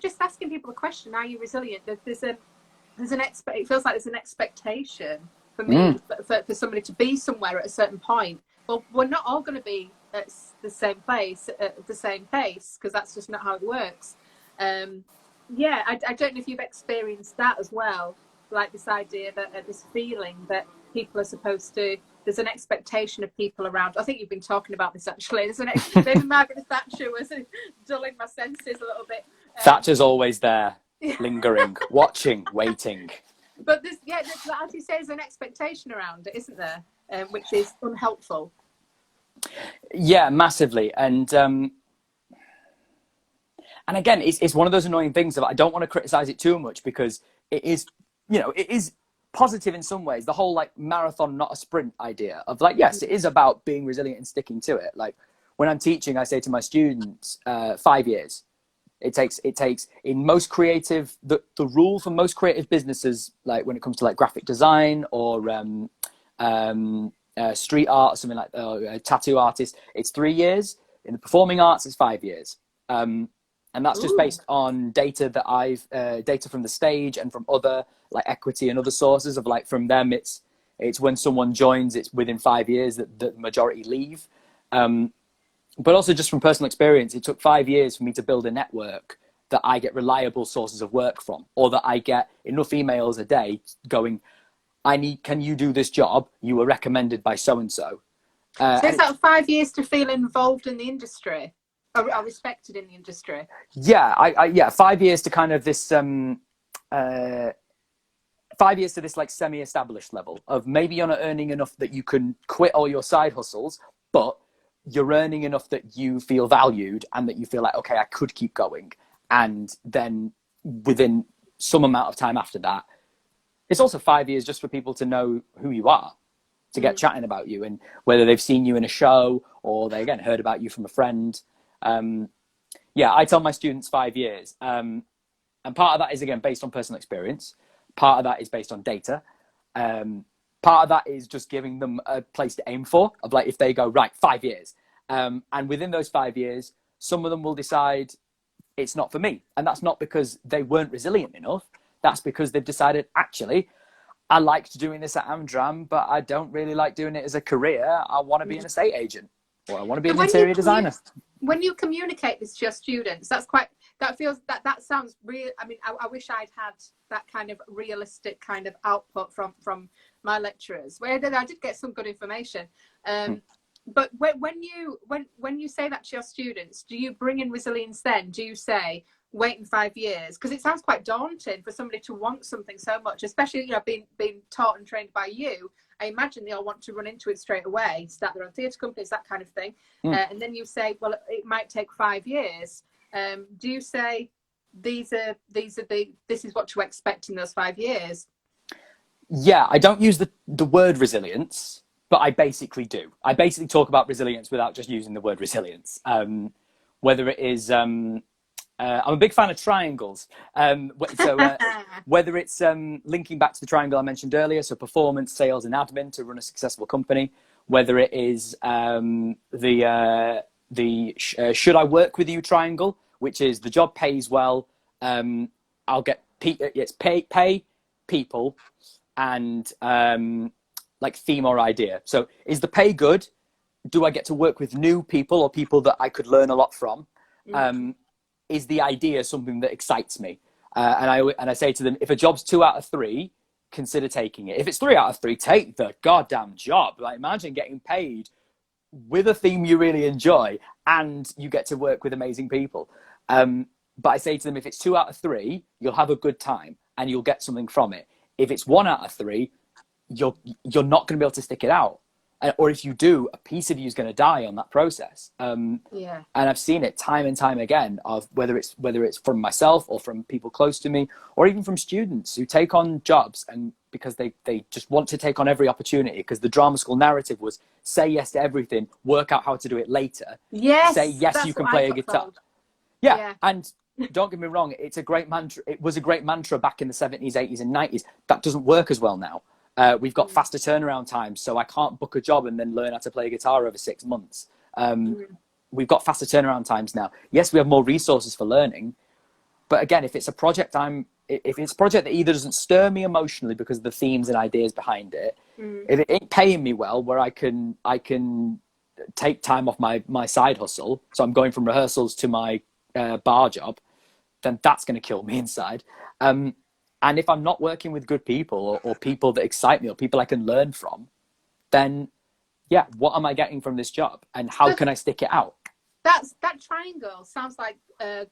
[SPEAKER 2] Just asking people a question: are you resilient? It feels like there's an expectation for me for somebody to be somewhere at a certain point. Well, we're not all going to be at the same place at the same pace, because that's just not how it works. I don't know if you've experienced that as well, like this idea that this feeling that people are supposed to, there's an expectation of people around. I think you've been talking about this actually. Maybe Margaret Thatcher was dulling my senses a little bit.
[SPEAKER 1] Thatcher's always there, lingering, watching, waiting.
[SPEAKER 2] But as you say, there's an expectation around it, isn't there? Which is unhelpful.
[SPEAKER 1] Yeah, massively. And again, it's one of those annoying things that I don't want to criticize it too much, because it is, it is positive in some ways. The whole marathon, not a sprint idea of yes, it is about being resilient and sticking to it. When I'm teaching, I say to my students, 5 years. It takes in most creative, the rule for most creative businesses, when it comes to graphic design or street art or something like a tattoo artist, it's 3 years. In the performing arts, it's 5 years. And that's just based on data that data from the stage and from other equity and other sources of from them. It's when someone joins, it's within 5 years that the majority leave. But also just from personal experience, it took 5 years for me to build a network that I get reliable sources of work from, or that I get enough emails a day going, can you do this job? You were recommended by so-and-so.
[SPEAKER 2] So is that 5 years to feel involved in the industry or respected in the industry?
[SPEAKER 1] Yeah, 5 years to kind of this, 5 years to this semi-established level of maybe you're not earning enough that you can quit all your side hustles, but you're earning enough that you feel valued and that you feel okay, I could keep going. And then within some amount of time after that, it's also 5 years just for people to know who you are, to get chatting about you, and whether they've seen you in a show or they, again, heard about you from a friend. I tell my students 5 years. And part of that is, again, based on personal experience. Part of that is based on data. Part of that is just giving them a place to aim for, of if they go, right, 5 years. And within those 5 years, some of them will decide it's not for me. And that's not because they weren't resilient enough. That's because they've decided, actually, I liked doing this at Amdram, but I don't really like doing it as a career. I want to be an estate agent, or I want to be an interior designer.
[SPEAKER 2] When you communicate this to your students, that sounds real. I mean, I wish I'd had that kind of realistic kind of output from my lecturers, where I did get some good information. But when you say that to your students, do you bring in resilience then? Do you say, wait in 5 years? Because it sounds quite daunting for somebody to want something so much, especially, you know, being taught and trained by you. I imagine they all want to run into it straight away, start their own theatre companies, that kind of thing. And then you say, well, it might take 5 years. Do you say this is what to expect in those 5 years?
[SPEAKER 1] Yeah, I don't use the word resilience, but I basically do. I basically talk about resilience without just using the word resilience. Whether it is, I'm a big fan of triangles. Whether it's linking back to the triangle I mentioned earlier, so performance, sales, and admin to run a successful company. Whether it is should I work with you triangle, which is the job pays well, I'll get pay people, and like theme or idea. So is the pay good? Do I get to work with new people or people that I could learn a lot from? Is the idea something that excites me? And I say to them, if a job's 2 out of 3, consider taking it. If it's 3 out of 3, take the goddamn job. Like, imagine getting paid with a theme you really enjoy and you get to work with amazing people. But I say to them, if it's 2 out of 3, you'll have a good time and you'll get something from it. If it's 1 out of 3, you're not going to be able to stick it out. Or if you do, a piece of you is going to die on that process. And I've seen it time and time again, of whether it's from myself or from people close to me, or even from students who take on jobs and because they just want to take on every opportunity, because the drama school narrative was say yes to everything, work out how to do it later.
[SPEAKER 2] Yes,
[SPEAKER 1] say yes, you can play a guitar.
[SPEAKER 2] Told.
[SPEAKER 1] Yeah, and don't get me wrong, it's a great mantra. It was a great mantra back in the 70s, 80s, and 90s. That doesn't work as well now. We've got faster turnaround times, so I can't book a job and then learn how to play a guitar over 6 months. We've got faster turnaround times now. Yes, we have more resources for learning, but again, if it's a project that either doesn't stir me emotionally because of the themes and ideas behind it, if it ain't paying me well, where I can take time off my side hustle, so I'm going from rehearsals to my bar job, then that's going to kill me inside. And if I'm not working with good people or people that excite me or people I can learn from, then yeah, what am I getting from this job and how can I stick it out?
[SPEAKER 2] That triangle sounds like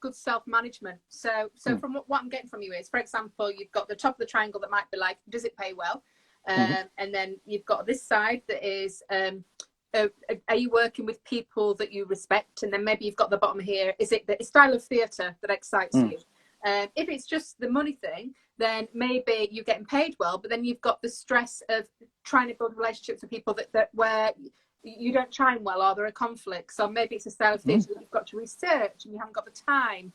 [SPEAKER 2] good self-management. So from what I'm getting from you is, for example, you've got the top of the triangle that might be like, does it pay well? And then you've got this side that is, are you working with people that you respect? And then maybe you've got the bottom here. Is it the style of theatre that excites you? If it's just the money thing, then maybe you're getting paid well, but then you've got the stress of trying to build relationships with people that where you don't chime well, or there are conflicts, or maybe it's a style of theatre that you've got to research and you haven't got the time.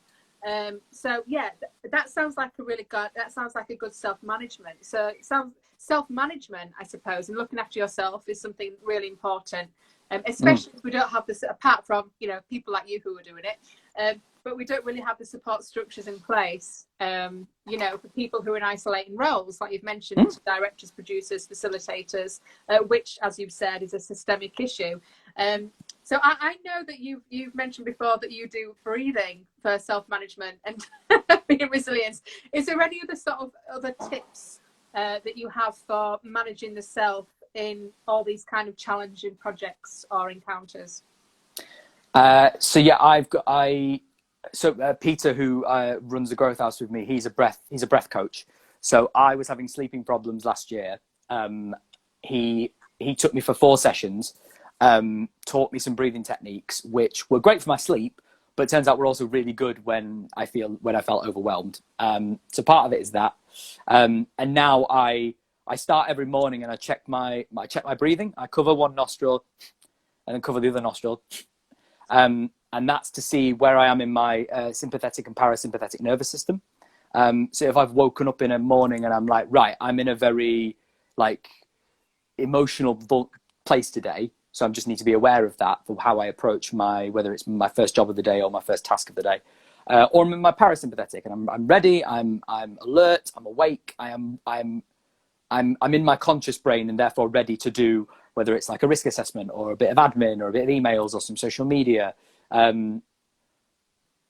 [SPEAKER 2] So yeah, that sounds like a good self-management. So it sounds self-management, I suppose, and looking after yourself is something really important, especially if we don't have this, apart from, you know, people like you who are doing it, but we don't really have the support structures in place, you know, for people who are in isolating roles, like you've mentioned, directors, producers, facilitators, which, as you've said, is a systemic issue. So I know that you've mentioned before that you do breathing for self-management and being resilience. Is there any other sort of other tips that you have for managing the self in all these kind of challenging projects or encounters?
[SPEAKER 1] So yeah, Peter, who runs the Growth House with me, he's a breath coach. So I was having sleeping problems last year. He took me for 4 sessions, taught me some breathing techniques, which were great for my sleep, but it turns out were also really good when I felt overwhelmed. So part of it is that. And now I start every morning and I check my breathing. I cover one nostril and then cover the other nostril. And that's to see where I am in my sympathetic and parasympathetic nervous system. So if I've woken up in a morning and I'm like, right, I'm in a very like emotional place today, So I just need to be aware of that for how I approach whether it's my first job of the day or my first task of the day. Or I'm my parasympathetic, and I'm ready, I'm alert, I'm awake, I'm in my conscious brain, and therefore ready to do whether it's like a risk assessment or a bit of admin or a bit of emails or some social media.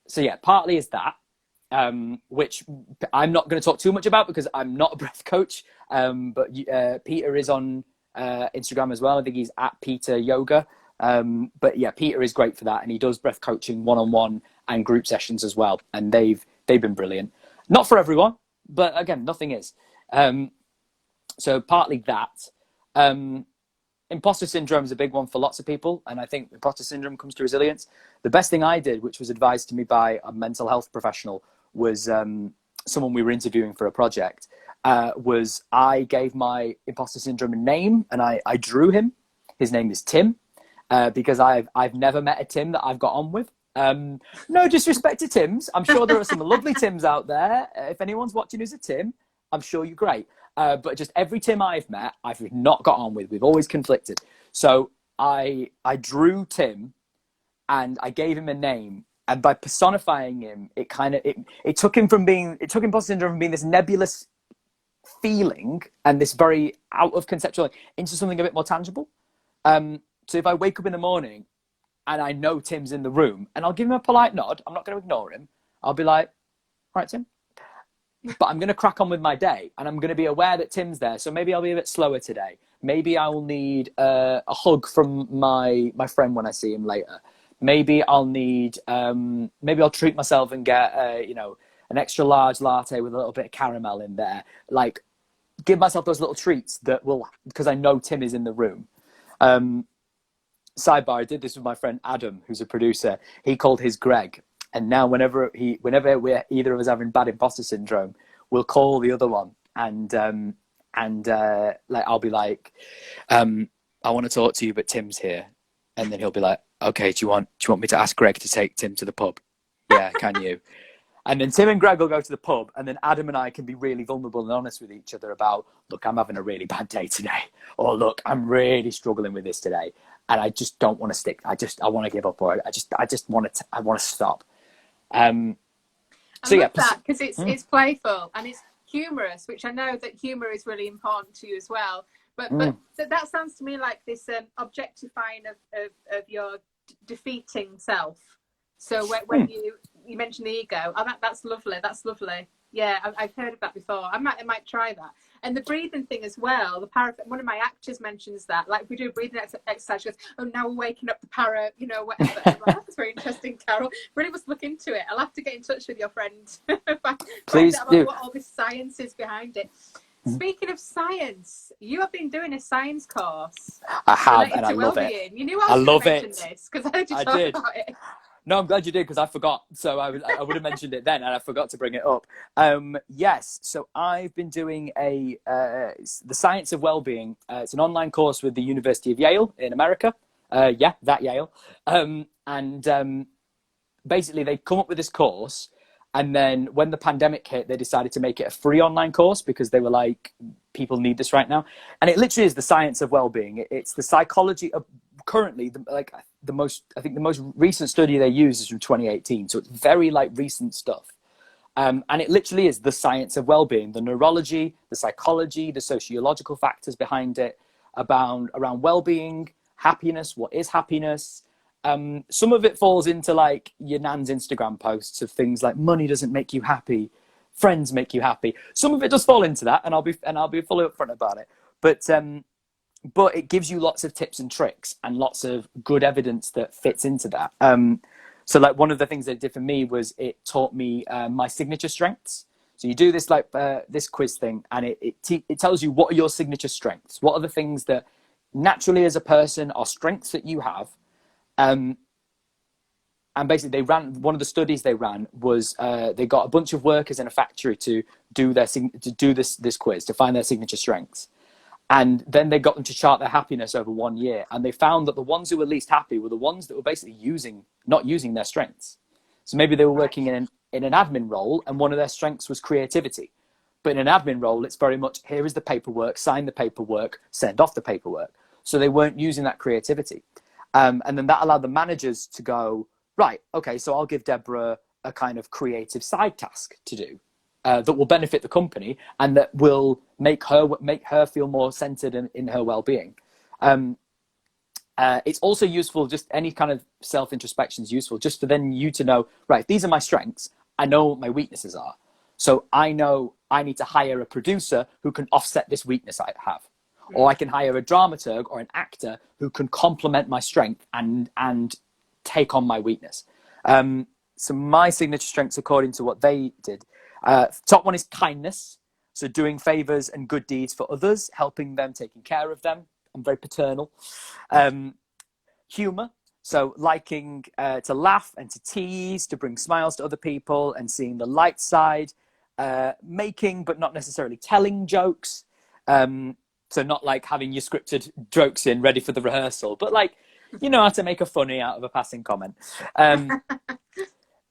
[SPEAKER 1] So yeah, partly is that, which I'm not going to talk too much about because I'm not a breath coach. But Peter is on Instagram as well. I think he's at Peter Yoga. But yeah, Peter is great for that, and he does breath coaching one-on-one and group sessions as well. And they've been brilliant. Not for everyone, but again, nothing is. So partly that. Imposter syndrome is a big one for lots of people, and I think imposter syndrome comes to resilience. The best thing I did, which was advised to me by a mental health professional, was someone we were interviewing for a project, was I gave my imposter syndrome a name, and I drew him. His name is Tim, because I've never met a Tim that I've got on with. No disrespect to Tims. I'm sure there are some lovely Tims out there. If anyone's watching who's a Tim, I'm sure you're great. But just every Tim I've met, I've not got on with. We've always conflicted. So I drew Tim, and I gave him a name. And by personifying him, it took imposter syndrome from being this nebulous feeling and this very out of conceptual into something a bit more tangible. So if I wake up in the morning and I know Tim's in the room, and I'll give him a polite nod, I'm not going to ignore him. I'll be like, "All right, Tim." But I'm going to crack on with my day, and I'm going to be aware that Tim's there. So maybe I'll be a bit slower today. Maybe I will need a hug from my friend when I see him later. Maybe I'll need, maybe I'll treat myself and get, an extra large latte with a little bit of caramel in there. Like, give myself those little treats that will, because I know Tim is in the room. Sidebar, I did this with my friend Adam, who's a producer. He called his Greg. And now whenever we're either of us having bad imposter syndrome, we'll call the other one, and like I'll be like, I want to talk to you, but Tim's here, and then he'll be like, okay, do you want me to ask Greg to take Tim to the pub? Yeah, can you? And then Tim and Greg will go to the pub, and then Adam and I can be really vulnerable and honest with each other about, look, I'm having a really bad day today, or look, I'm really struggling with this today, and I just don't want to stick. I want to give up, or I want to stop.
[SPEAKER 2] I love that because it's playful and it's humorous, which I know that humor is really important to you as well. But that sounds to me like this objectifying of your defeating self. So when you mentioned the ego, that's lovely. That's lovely. Yeah, I've heard of that before. I might try that. And the breathing thing as well. One of my actors mentions that. Like, if we do a breathing exercise, she goes, "Oh, now we're waking up the para, whatever." I'm like, that's very interesting, Carol. Really must look into it. I'll have to get in touch with your friend.
[SPEAKER 1] Please do.
[SPEAKER 2] What all this science is behind it. Speaking of science, you have been doing a science course.
[SPEAKER 1] I have, and I love it.
[SPEAKER 2] You knew I was going to mention this because I heard you talk about it.
[SPEAKER 1] No, I'm glad you did, because I forgot. So I would have mentioned it then, and I forgot to bring it up. Yes, so I've been doing the Science of Wellbeing. It's an online course with the University of Yale in America. That Yale. Basically, they come up with this course, and then when the pandemic hit, they decided to make it a free online course because they were like, people need this right now. And it literally is the science of well-being. It's the psychology of currently the most recent study they use is from 2018. So it's very recent stuff. And it literally is the science of well-being, the neurology, the psychology, the sociological factors behind it, around well-being, happiness, what is happiness. Some of it falls into your nan's Instagram posts of things like money doesn't make you happy, friends make you happy. Some of it does fall into that, and I'll be fully upfront about it. But it gives you lots of tips and tricks and lots of good evidence that fits into that. So one of the things that it did for me was it taught me my signature strengths. So you do this this quiz thing, and it tells you what are your signature strengths. What are the things that naturally as a person are strengths that you have. And basically one of the studies they ran was they got a bunch of workers in a factory to do this quiz to find their signature strengths. And then they got them to chart their happiness over 1 year. And they found that the ones who were least happy were the ones that were basically not using their strengths. So maybe they were working in an admin role, and one of their strengths was creativity. But in an admin role, it's very much, here is the paperwork, sign the paperwork, send off the paperwork. So they weren't using that creativity. And then that allowed the managers to go, right, okay, so I'll give Deborah a kind of creative side task to do that will benefit the company and that will make her feel more centered in her well-being. It's also useful, just any kind of self-introspection is useful, just for then you to know, right, these are my strengths. I know what my weaknesses are. So I know I need to hire a producer who can offset this weakness I have. Or I can hire a dramaturg or an actor who can complement my strength and take on my weakness. So my signature strengths, according to what they did, top one is kindness. So doing favors and good deeds for others, helping them, taking care of them. I'm very paternal. Humor. So liking to laugh and to tease, to bring smiles to other people and seeing the light side. Making, but not necessarily telling jokes. So not like having your scripted jokes in ready for the rehearsal, but like, you know how to make a funny out of a passing comment.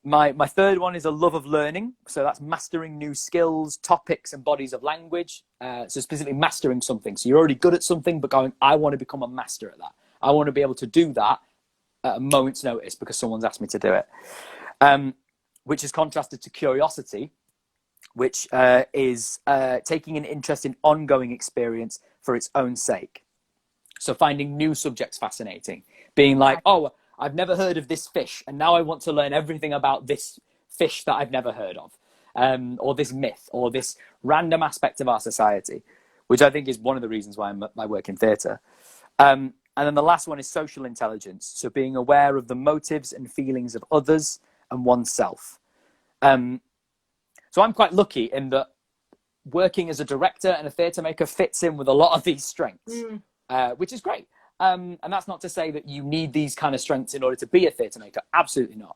[SPEAKER 1] My third one is a love of learning. So that's mastering new skills, topics, and bodies of language. So specifically mastering something. So you're already good at something, but going, I want to become a master at that. I want to be able to do that at a moment's notice because someone's asked me to do it. Which is contrasted to curiosity, which is taking an interest in ongoing experience for its own sake. So finding new subjects fascinating, being like, oh, I've never heard of this fish, and now I want to learn everything about this fish that I've never heard of, or this myth, or this random aspect of our society, which I think is one of the reasons why I work in theatre. And then the last one is social intelligence, so being aware of the motives and feelings of others and oneself. So I'm quite lucky in that working as a director and a theatre maker fits in with a lot of these strengths, which is great. And that's not to say that you need these kind of strengths in order to be a theatre maker. Absolutely not.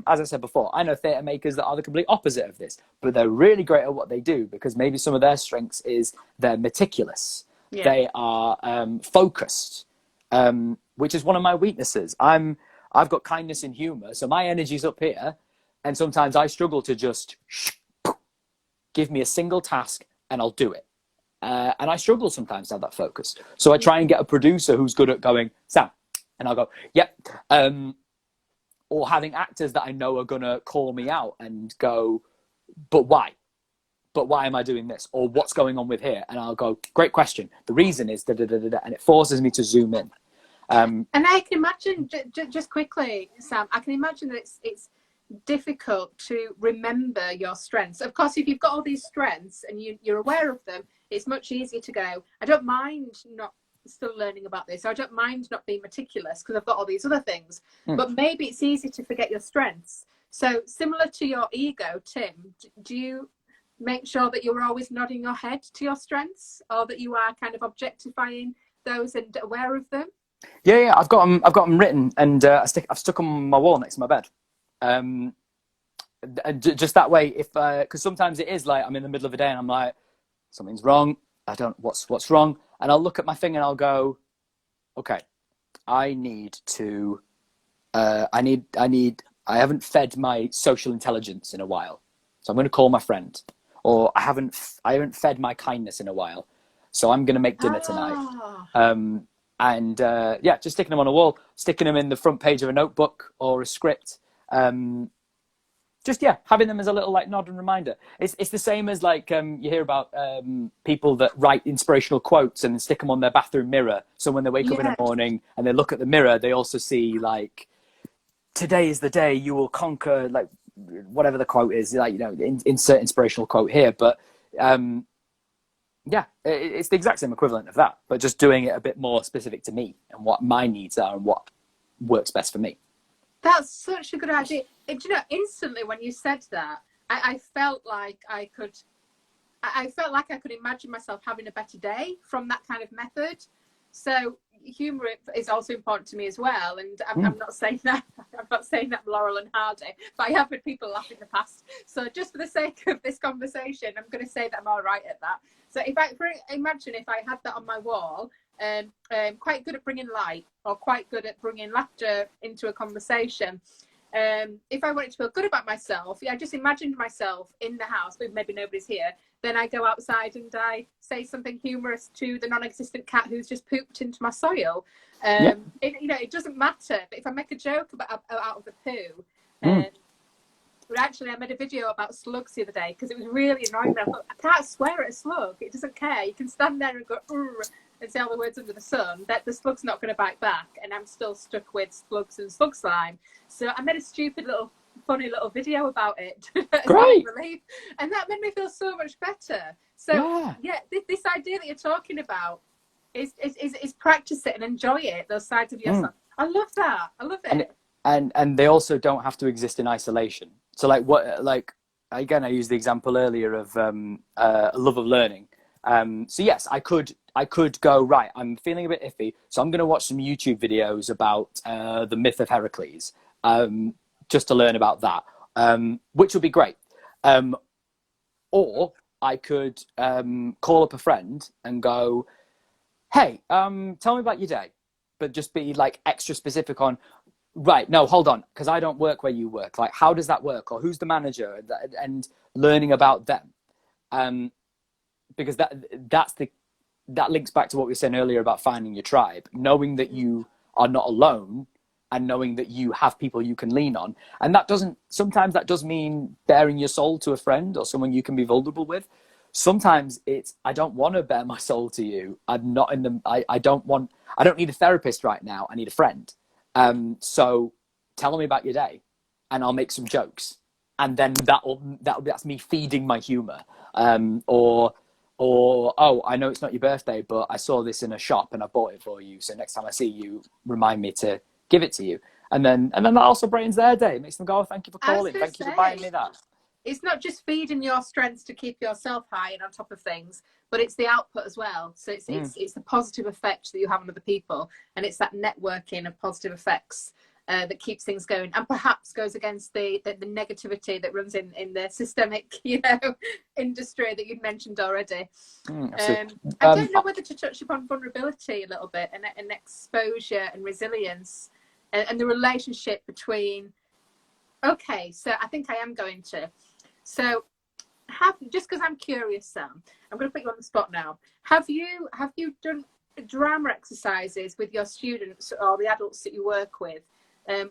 [SPEAKER 1] As I said before, I know theatre makers that are the complete opposite of this, but they're really great at what they do because maybe some of their strengths is they're meticulous. Yeah. They are focused, which is one of my weaknesses. I've got kindness and humour, so my energy's up here. And sometimes I struggle to just give me a single task and I'll do it. And I struggle sometimes to have that focus. So I try and get a producer who's good at going, Sam, and I'll go, yep. Or having actors that I know are going to call me out and go, but why? But why am I doing this? Or what's going on with here? And I'll go, great question. The reason is da-da-da-da-da. And it forces me to zoom in.
[SPEAKER 2] And I can imagine, just quickly, Sam, I can imagine that it's difficult to remember your strengths. Of course, if you've got all these strengths and you're aware of them, it's much easier to go, I don't mind not still learning about this. I don't mind not being meticulous because I've got all these other things. But maybe it's easy to forget your strengths. So similar to your ego, Tim, do you make sure that you're always nodding your head to your strengths, or that you are kind of objectifying those and aware of them?
[SPEAKER 1] Yeah, I've got them written, and I've stuck them on my wall next to my bed. And just that way, if because sometimes it is like I'm in the middle of a day and I'm like, something's wrong. I don't what's wrong, and I'll look at my thing and I'll go, okay, I need to, I haven't fed my social intelligence in a while, so I'm going to call my friend. Or I haven't fed my kindness in a while, so I'm going to make dinner tonight. And just sticking them on a wall, sticking them in the front page of a notebook or a script. Having them as a little like nod and reminder. It's the same as like you hear about people that write inspirational quotes and then stick them on their bathroom mirror. So when they wake up in the morning and they look at the mirror, they also see like, today is the day you will conquer, like whatever the quote is, like, you know, insert inspirational quote here. But it's the exact same equivalent of that, but just doing it a bit more specific to me and what my needs are and what works best for me.
[SPEAKER 2] That's such a good idea. Do you know, instantly when you said that, I felt like I could imagine myself having a better day from that kind of method. So humour is also important to me as well. And I'm not saying that Laurel and Hardy, but I have had people laugh in the past. So just for the sake of this conversation, I'm going to say that I'm all right at that. So imagine if I had that on my wall, quite good at bringing light or quite good at bringing laughter into a conversation. If I wanted to feel good about myself, I just imagined myself in the house, but maybe nobody's here. Then I go outside and I say something humorous to the non-existent cat who's just pooped into my soil. It doesn't matter. But if I make a joke out of the poo, but actually, I made a video about slugs the other day because it was really annoying me. I thought, I can't swear at a slug. It doesn't care. You can stand there and go, and say all the words under the sun. That the slug's not going to bite back. And I'm still stuck with slugs and slug slime. So I made a stupid funny little video about it.
[SPEAKER 1] Great.
[SPEAKER 2] And that made me feel so much better. So, this idea that you're talking about is practice it and enjoy it, those sides of yourself. I love that. I love it.
[SPEAKER 1] And they also don't have to exist in isolation. So again, I used the example earlier of a love of learning. So yes, I could go, right, I'm feeling a bit iffy, so I'm going to watch some YouTube videos about the myth of Heracles, just to learn about that, which would be great. Or I could call up a friend and go, hey, tell me about your day, but just be like extra specific on, right, no, hold on, because I don't work where you work. Like, how does that work? Or who's the manager? And learning about them. Because that links back to what we were saying earlier about finding your tribe, knowing that you are not alone and knowing that you have people you can lean on. And sometimes that does mean bearing your soul to a friend or someone you can be vulnerable with. Sometimes it's, I don't want to bare my soul to you. I'm not I don't need a therapist right now. I need a friend. So tell me about your day and I'll make some jokes. And then that's me feeding my humor. Or, oh, I know it's not your birthday, but I saw this in a shop and I bought it for you. So next time I see you, remind me to give it to you. And then that also brightens their day. It makes them go, oh, thank you for calling. Thank you for buying me that.
[SPEAKER 2] It's not just feeding your strengths to keep yourself high and on top of things, but it's the output as well. So it's the positive effect that you have on other people, and it's that networking of positive effects that keeps things going, and perhaps goes against the negativity that runs in the systemic, industry that you've mentioned already. I don't know whether to touch upon vulnerability a little bit and exposure and resilience and the relationship between. Okay, so I think I am going to. So, just because I'm curious, Sam, I'm going to put you on the spot now. Have you done drama exercises with your students or the adults that you work with,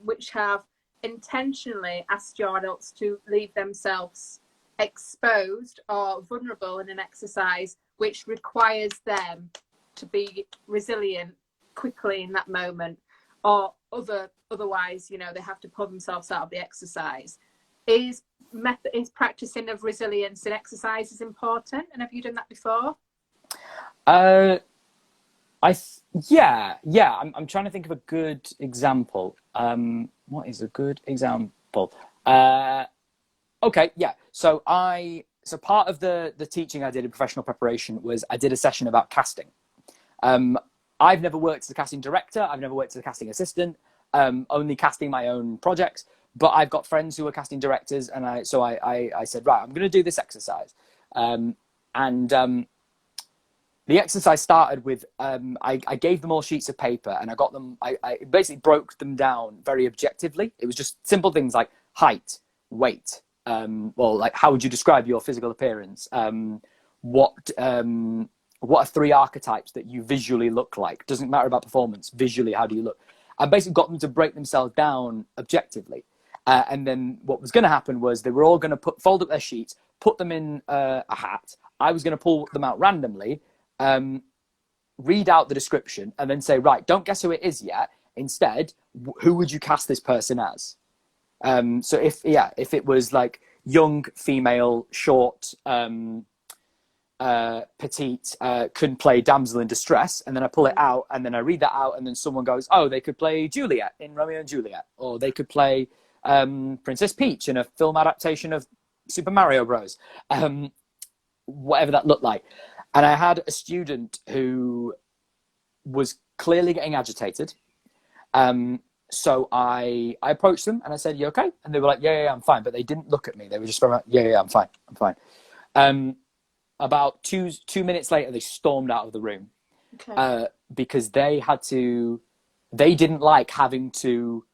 [SPEAKER 2] which have intentionally asked your adults to leave themselves exposed or vulnerable in an exercise, which requires them to be resilient quickly in that moment, or otherwise, they have to pull themselves out of the exercise? Is practicing of resilience in exercise important, and have you done that before?
[SPEAKER 1] I'm trying to think of a good example. What is a good example? Okay, yeah. So part of the teaching I did in professional preparation was I did a session about casting. I've never worked as a casting director. I've never worked as a casting assistant. Only casting my own projects. But I've got friends who are casting directors, and I said, right, I'm going to do this exercise. The exercise started with, I gave them all sheets of paper, and I basically broke them down very objectively. It was just simple things like height, weight, like how would you describe your physical appearance? What are 3 archetypes that you visually look like? Doesn't matter about performance. Visually, how do you look? I basically got them to break themselves down objectively. And then what was going to happen was they were all going to fold up their sheets, put them in a hat. I was going to pull them out randomly, read out the description, and then say, right, don't guess who it is yet. Instead, who would you cast this person as? So if it was like young, female, short, petite, couldn't play damsel in distress, and then I pull it out, and then I read that out, and then someone goes, oh, they could play Juliet in Romeo and Juliet, or they could play Princess Peach in a film adaptation of Super Mario Bros. Whatever that looked like. And I had a student who was clearly getting agitated. So I approached them and I said, you okay? And they were like, yeah, I'm fine. But they didn't look at me. They were just like, yeah, I'm fine. About two minutes later, they stormed out of the room. Okay. Because they didn't like having to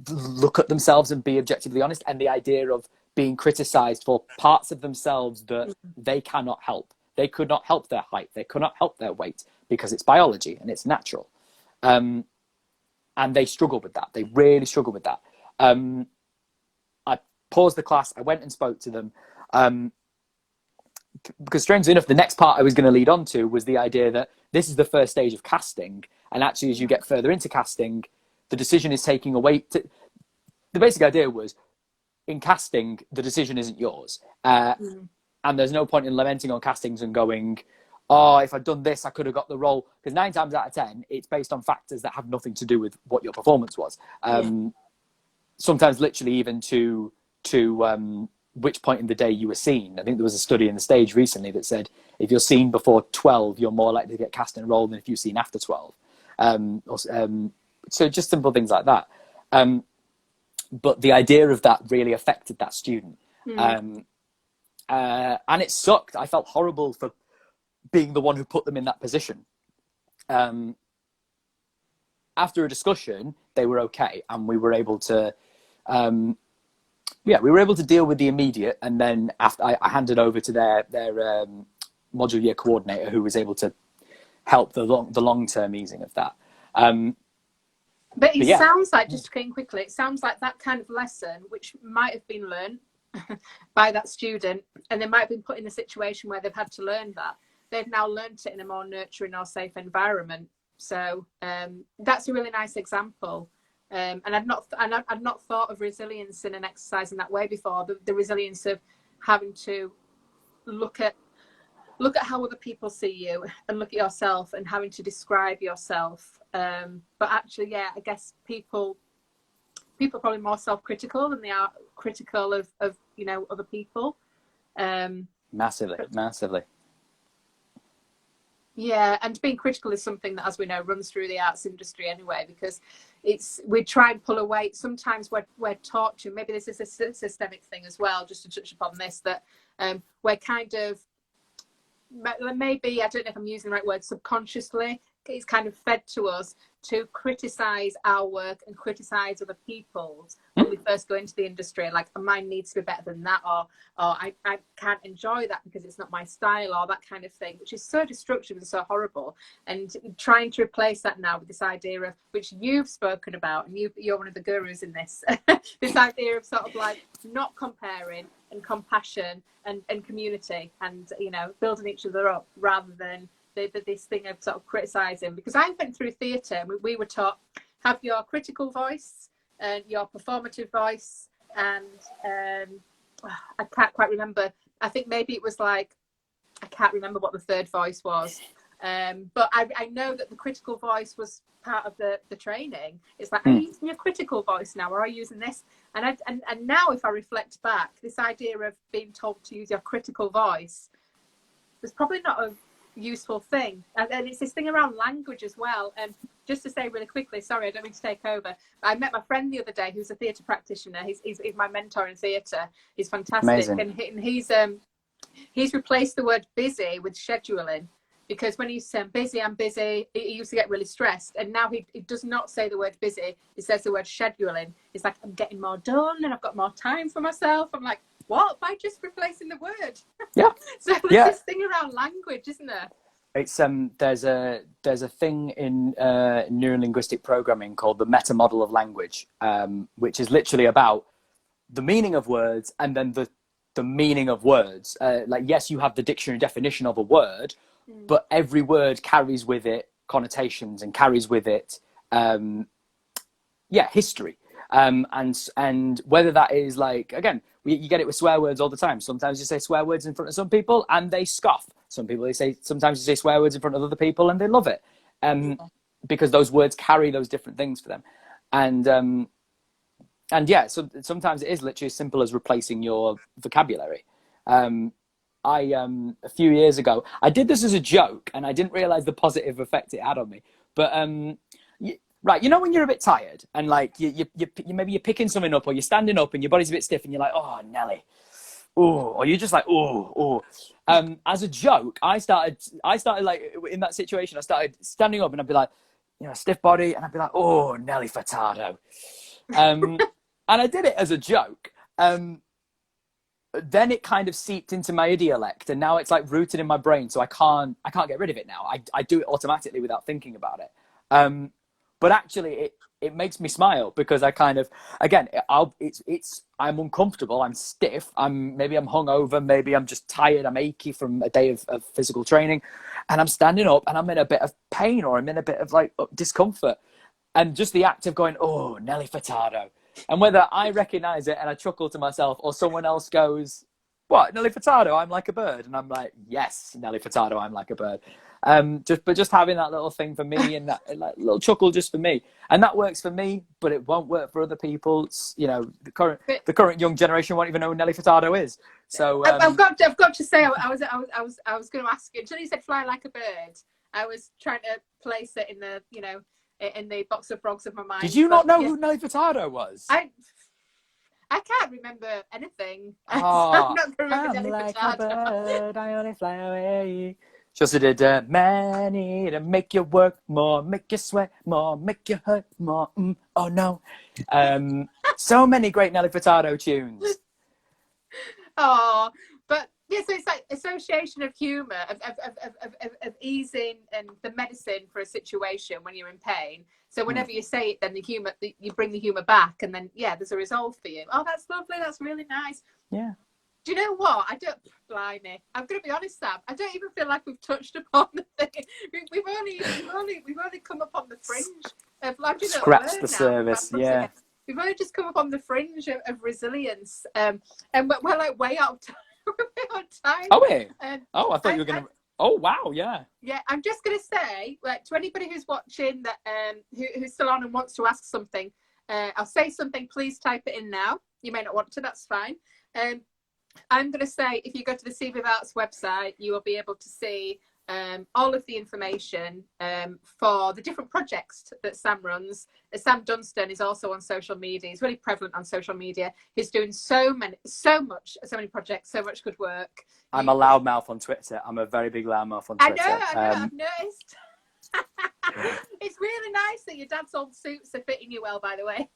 [SPEAKER 1] look at themselves and be objectively honest, and the idea of being criticized for parts of themselves that they cannot help. They could not help their height, they could not help their weight, because it's biology and it's natural. And they struggle with that. They really struggle with that. I paused the class, I went and spoke to them, because strangely enough, the next part I was going to lead on to was the idea that this is the first stage of casting, and actually as you get further into casting, the decision is taking away. The basic idea was, in casting, the decision isn't yours. And there's no point in lamenting on castings and going, oh, if I'd done this, I could have got the role. Because 9 times out of 10, it's based on factors that have nothing to do with what your performance was. Sometimes literally even to which point in the day you were seen. I think there was a study in the stage recently that said, if you're seen before 12, you're more likely to get cast in a role than if you're seen after 12. So just simple things like that. But the idea of that really affected that student. And it sucked. I felt horrible for being the one who put them in that position. After a discussion, they were okay. And we were able to, we were able to deal with the immediate. And then after I handed over to their module year coordinator, who was able to help the long-term easing of that.
[SPEAKER 2] But it sounds like, just going quickly, it sounds like that kind of lesson, which might have been learned by that student, and they might have been put in a situation where they've had to learn that. They've now learned it in a more nurturing or safe environment. So that's a really nice example. And I've not thought of resilience in an exercise in that way before. The resilience of having to look at how other people see you and look at yourself and having to describe yourself. But actually, I guess people are probably more self-critical than they are critical of other people.
[SPEAKER 1] Massively.
[SPEAKER 2] Yeah, and being critical is something that, as we know, runs through the arts industry anyway, because we try and pull away. Sometimes we're taught to, maybe this is a systemic thing as well, just to touch upon this, that we're kind of, maybe, I don't know if I'm using the right word, subconsciously, it's kind of fed to us to criticize our work and criticize other people's when we first go into the industry, like mine needs to be better than that, or I can't enjoy that because it's not my style, or that kind of thing, which is so destructive and so horrible. And trying to replace that now with this idea of, which you've spoken about, and you're one of the gurus in this, this idea of sort of like not comparing, and compassion, and community, and building each other up, rather than this thing of sort of criticizing. Because I went through theatre and we were taught, have your critical voice and your performative voice, and I can't quite remember. I think maybe it was like, I can't remember what the third voice was, but I know that the critical voice was part of the training. It's like, are you using your critical voice now, or are you using this? And now, if I reflect back, this idea of being told to use your critical voice was probably not a useful thing. And it's this thing around language as well. And just to say really quickly, sorry, I don't mean to take over, I met my friend the other day who's a theatre practitioner. He's my mentor in theatre. He's fantastic. Amazing. And he's replaced the word busy with scheduling, because when he's saying busy, I'm busy, he used to get really stressed, and now he does not say the word busy, he says the word scheduling. It's like, I'm getting more done and I've got more time for myself. I'm like, what? By just replacing the word.
[SPEAKER 1] Yeah.
[SPEAKER 2] So there's this thing around language, isn't there?
[SPEAKER 1] It's there's a thing in neurolinguistic programming called the meta model of language, which is literally about the meaning of words, and then the meaning of words. Like, yes, you have the dictionary definition of a word, but every word carries with it connotations and carries with it history. And whether that is, like, again, you get it with swear words all the time. Sometimes you say swear words in front of some people and they scoff. Sometimes you say swear words in front of other people and they love it. Because those words carry those different things for them. And so sometimes it is literally as simple as replacing your vocabulary. A few years ago, I did this as a joke and I didn't realize the positive effect it had on me. But right, when you're a bit tired and like you maybe you're picking something up, or you're standing up and your body's a bit stiff and you're like, oh, Nelly, oh, or you're just like, oh. As a joke, I started like, in that situation, I started standing up and I'd be like, stiff body, and I'd be like, oh, Nelly Furtado. And I did it as a joke. Then it kind of seeped into my idiolect, and now it's like rooted in my brain, so I can't get rid of it now. I do it automatically without thinking about it. But actually, it makes me smile because I kind of, again, I'm uncomfortable, I'm stiff, maybe I'm hungover, maybe I'm just tired, I'm achy from a day of physical training, and I'm standing up and I'm in a bit of pain or I'm in a bit of like discomfort, and just the act of going, oh, Nelly Furtado. And whether I recognize it and I chuckle to myself, or someone else goes, what, Nelly Furtado, I'm like a bird. And I'm like, yes, Nelly Furtado, I'm like a bird. Just having that little thing for me, and that like, little chuckle just for me. And that works for me, but it won't work for other people. It's, you know, the current young generation won't even know who Nelly Furtado is. So
[SPEAKER 2] I've got to say, I was going to ask you, until you said fly like a bird, I was trying to place it in the, you know, in the box of frogs of my mind.
[SPEAKER 1] Did you not know who Nelly Furtado was?
[SPEAKER 2] I can't remember anything.
[SPEAKER 1] Oh,
[SPEAKER 2] I'm not going to remember
[SPEAKER 1] I'm
[SPEAKER 2] Nelly
[SPEAKER 1] like
[SPEAKER 2] Furtado.
[SPEAKER 1] a bird, I only fly away. She also did many to make you work more, make you sweat more, make you hurt more. Oh no. So many great Nelly Furtado tunes.
[SPEAKER 2] Oh, but yeah, so it's like association of humour, of easing and the medicine for a situation when you're in pain. So whenever you say it, then the humour, you bring the humour back, and then yeah, there's a resolve for you. Oh, that's lovely. That's really nice.
[SPEAKER 1] Yeah.
[SPEAKER 2] Do you know what? Blimey, I'm going to be honest, Sam. I don't even feel like we've touched upon the thing. We've only come up on the fringe of
[SPEAKER 1] scratch the surface. Yeah.
[SPEAKER 2] We've only just come up on the fringe of resilience, and we're like way out of time.
[SPEAKER 1] Oh wait. I thought you were going to. Oh wow, yeah.
[SPEAKER 2] Yeah, I'm just going to say, like, to anybody who's watching that, who's still on and wants to ask something, I'll say something. Please type it in now. You may not want to. That's fine. I'm going to say, if you go to the CVIVArts website, you will be able to see all of the information for the different projects that Sam runs. Sam Dunstan is also on social media. He's really prevalent on social media. He's doing so many projects, so much good work.
[SPEAKER 1] I'm a loudmouth on Twitter. I'm a very big loudmouth on Twitter.
[SPEAKER 2] I know, I've noticed. It's really nice that your dad's old suits are fitting you well, by the way.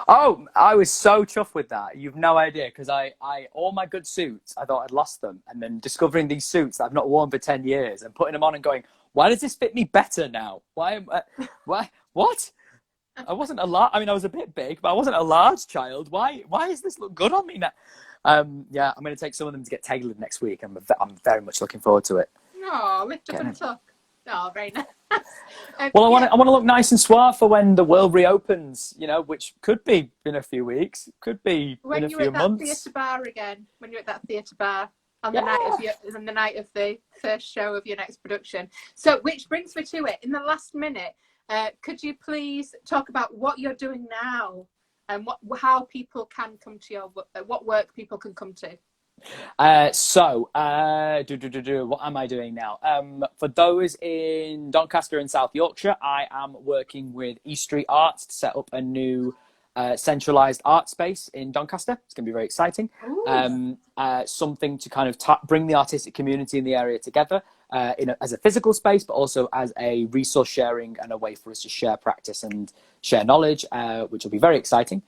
[SPEAKER 1] Oh, I was so chuffed with that. You've no idea, because I all my good suits, I thought I'd lost them, and then discovering these suits that I've not worn for 10 years and putting them on and going, why does this fit me better now? Why what? I wasn't a large. I mean, I was a bit big, but I wasn't a large child. Why does this look good on me now? Yeah, I'm going to take some of them to get tailored next week. I'm very much looking forward to it.
[SPEAKER 2] Oh, lift up and tuck. Oh, very nice.
[SPEAKER 1] Well, I want to look nice and suave for when the world reopens, you know, which could be in a few weeks, could be in a few months. When you're at
[SPEAKER 2] that theatre bar again, when you're at that theatre bar on the night of the first show of your next production. So, which brings me to it. In the last minute, could you please talk about what you're doing now and how people can come to your what work people can come to?
[SPEAKER 1] What am I doing now? For those in Doncaster and South Yorkshire, I am working with East Street Arts to set up a new centralised art space in Doncaster. It's going to be very exciting. Something to kind of bring the artistic community in the area together as a physical space, but also as a resource sharing and a way for us to share practice and share knowledge, which will be very exciting.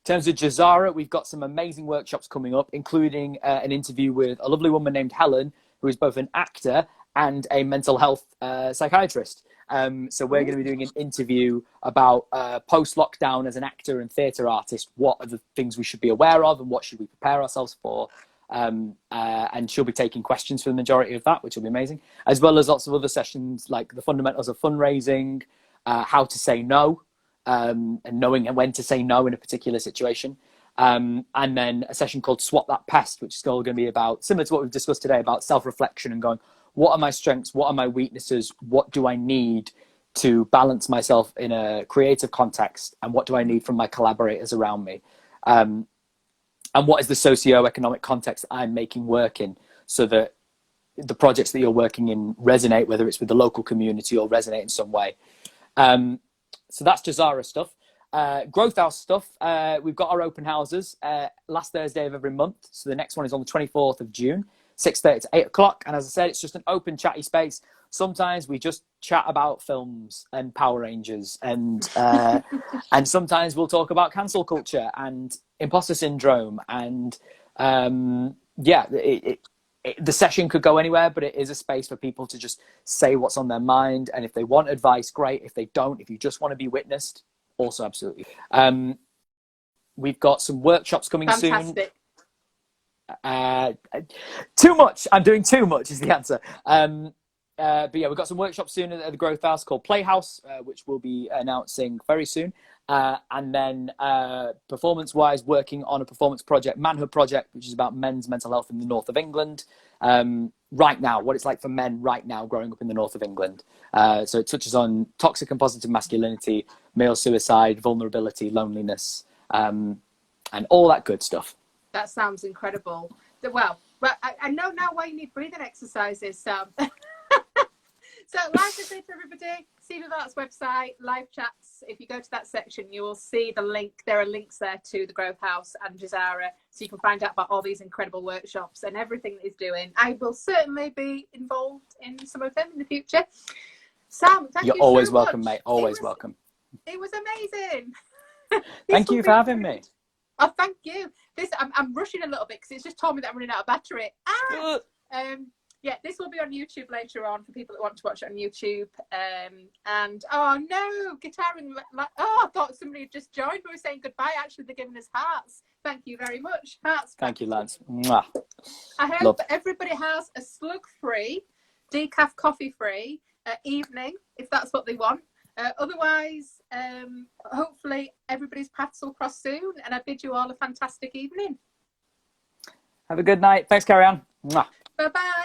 [SPEAKER 1] In terms of Jazara, we've got some amazing workshops coming up, including an interview with a lovely woman named Helen, who is both an actor and a mental health psychiatrist. So we're going to be doing an interview about post-lockdown as an actor and theatre artist. What are the things we should be aware of and what should we prepare ourselves for? And she'll be taking questions for the majority of that, which will be amazing, as well as lots of other sessions like the fundamentals of fundraising, how to say no, and knowing when to say no in a particular situation. And then a session called Swat That Pest, which is all going to be about, similar to what we've discussed today, about self-reflection and going, what are my strengths? What are my weaknesses? What do I need to balance myself in a creative context? And what do I need from my collaborators around me? And what is the socio-economic context I'm making work in, so that the projects that you're working in resonate, whether it's with the local community or resonate in some way. So that's Jazara stuff. Growth House stuff. We've got our open houses last Thursday of every month. So the next one is on the 24th of June, 6:30 to 8 o'clock. And as I said, it's just an open chatty space. Sometimes we just chat about films and Power Rangers, and and sometimes we'll talk about cancel culture and imposter syndrome, and the session could go anywhere, but it is a space for people to just say what's on their mind. And if they want advice, great. If they don't, if you just want to be witnessed, also absolutely. We've got some workshops coming
[SPEAKER 2] Fantastic.
[SPEAKER 1] soon. Too much. I'm doing too much is the answer. But yeah, we've got some workshops soon at the Growth House called Playhouse, which we'll be announcing very soon. And then performance-wise, working on a performance project, Manhood Project, which is about men's mental health in the north of England. Right now, what it's like for men right now growing up in the north of England. So it touches on toxic and positive masculinity, male suicide, vulnerability, loneliness, and all that good stuff.
[SPEAKER 2] That sounds incredible. Well, I know now why you need breathing exercises, Sam. So, like I said to everybody, CVIVArts website, live chats. If you go to that section, you will see the link. There are links there to the Growth House and Jazara, so you can find out about all these incredible workshops and everything that he's doing. I will certainly be involved in some of them in the future. Sam, thank you so much.
[SPEAKER 1] You're always welcome, mate. Always welcome.
[SPEAKER 2] It was amazing.
[SPEAKER 1] Thank you for having me.
[SPEAKER 2] Oh, thank you. I'm rushing a little bit because it's just told me that I'm running out of battery. Yeah, this will be on YouTube later on for people that want to watch it on YouTube. And oh no, guitar and I thought somebody had just joined. We were saying goodbye. Actually, they're giving us hearts. Thank you very much. Hearts.
[SPEAKER 1] Thank you, Lance. Mwah.
[SPEAKER 2] I hope everybody has a slug-free, decaf coffee-free evening if that's what they want. Otherwise, hopefully everybody's paths will cross soon, and I bid you all a fantastic evening.
[SPEAKER 1] Have a good night. Thanks, Carrie Ann.
[SPEAKER 2] Bye bye.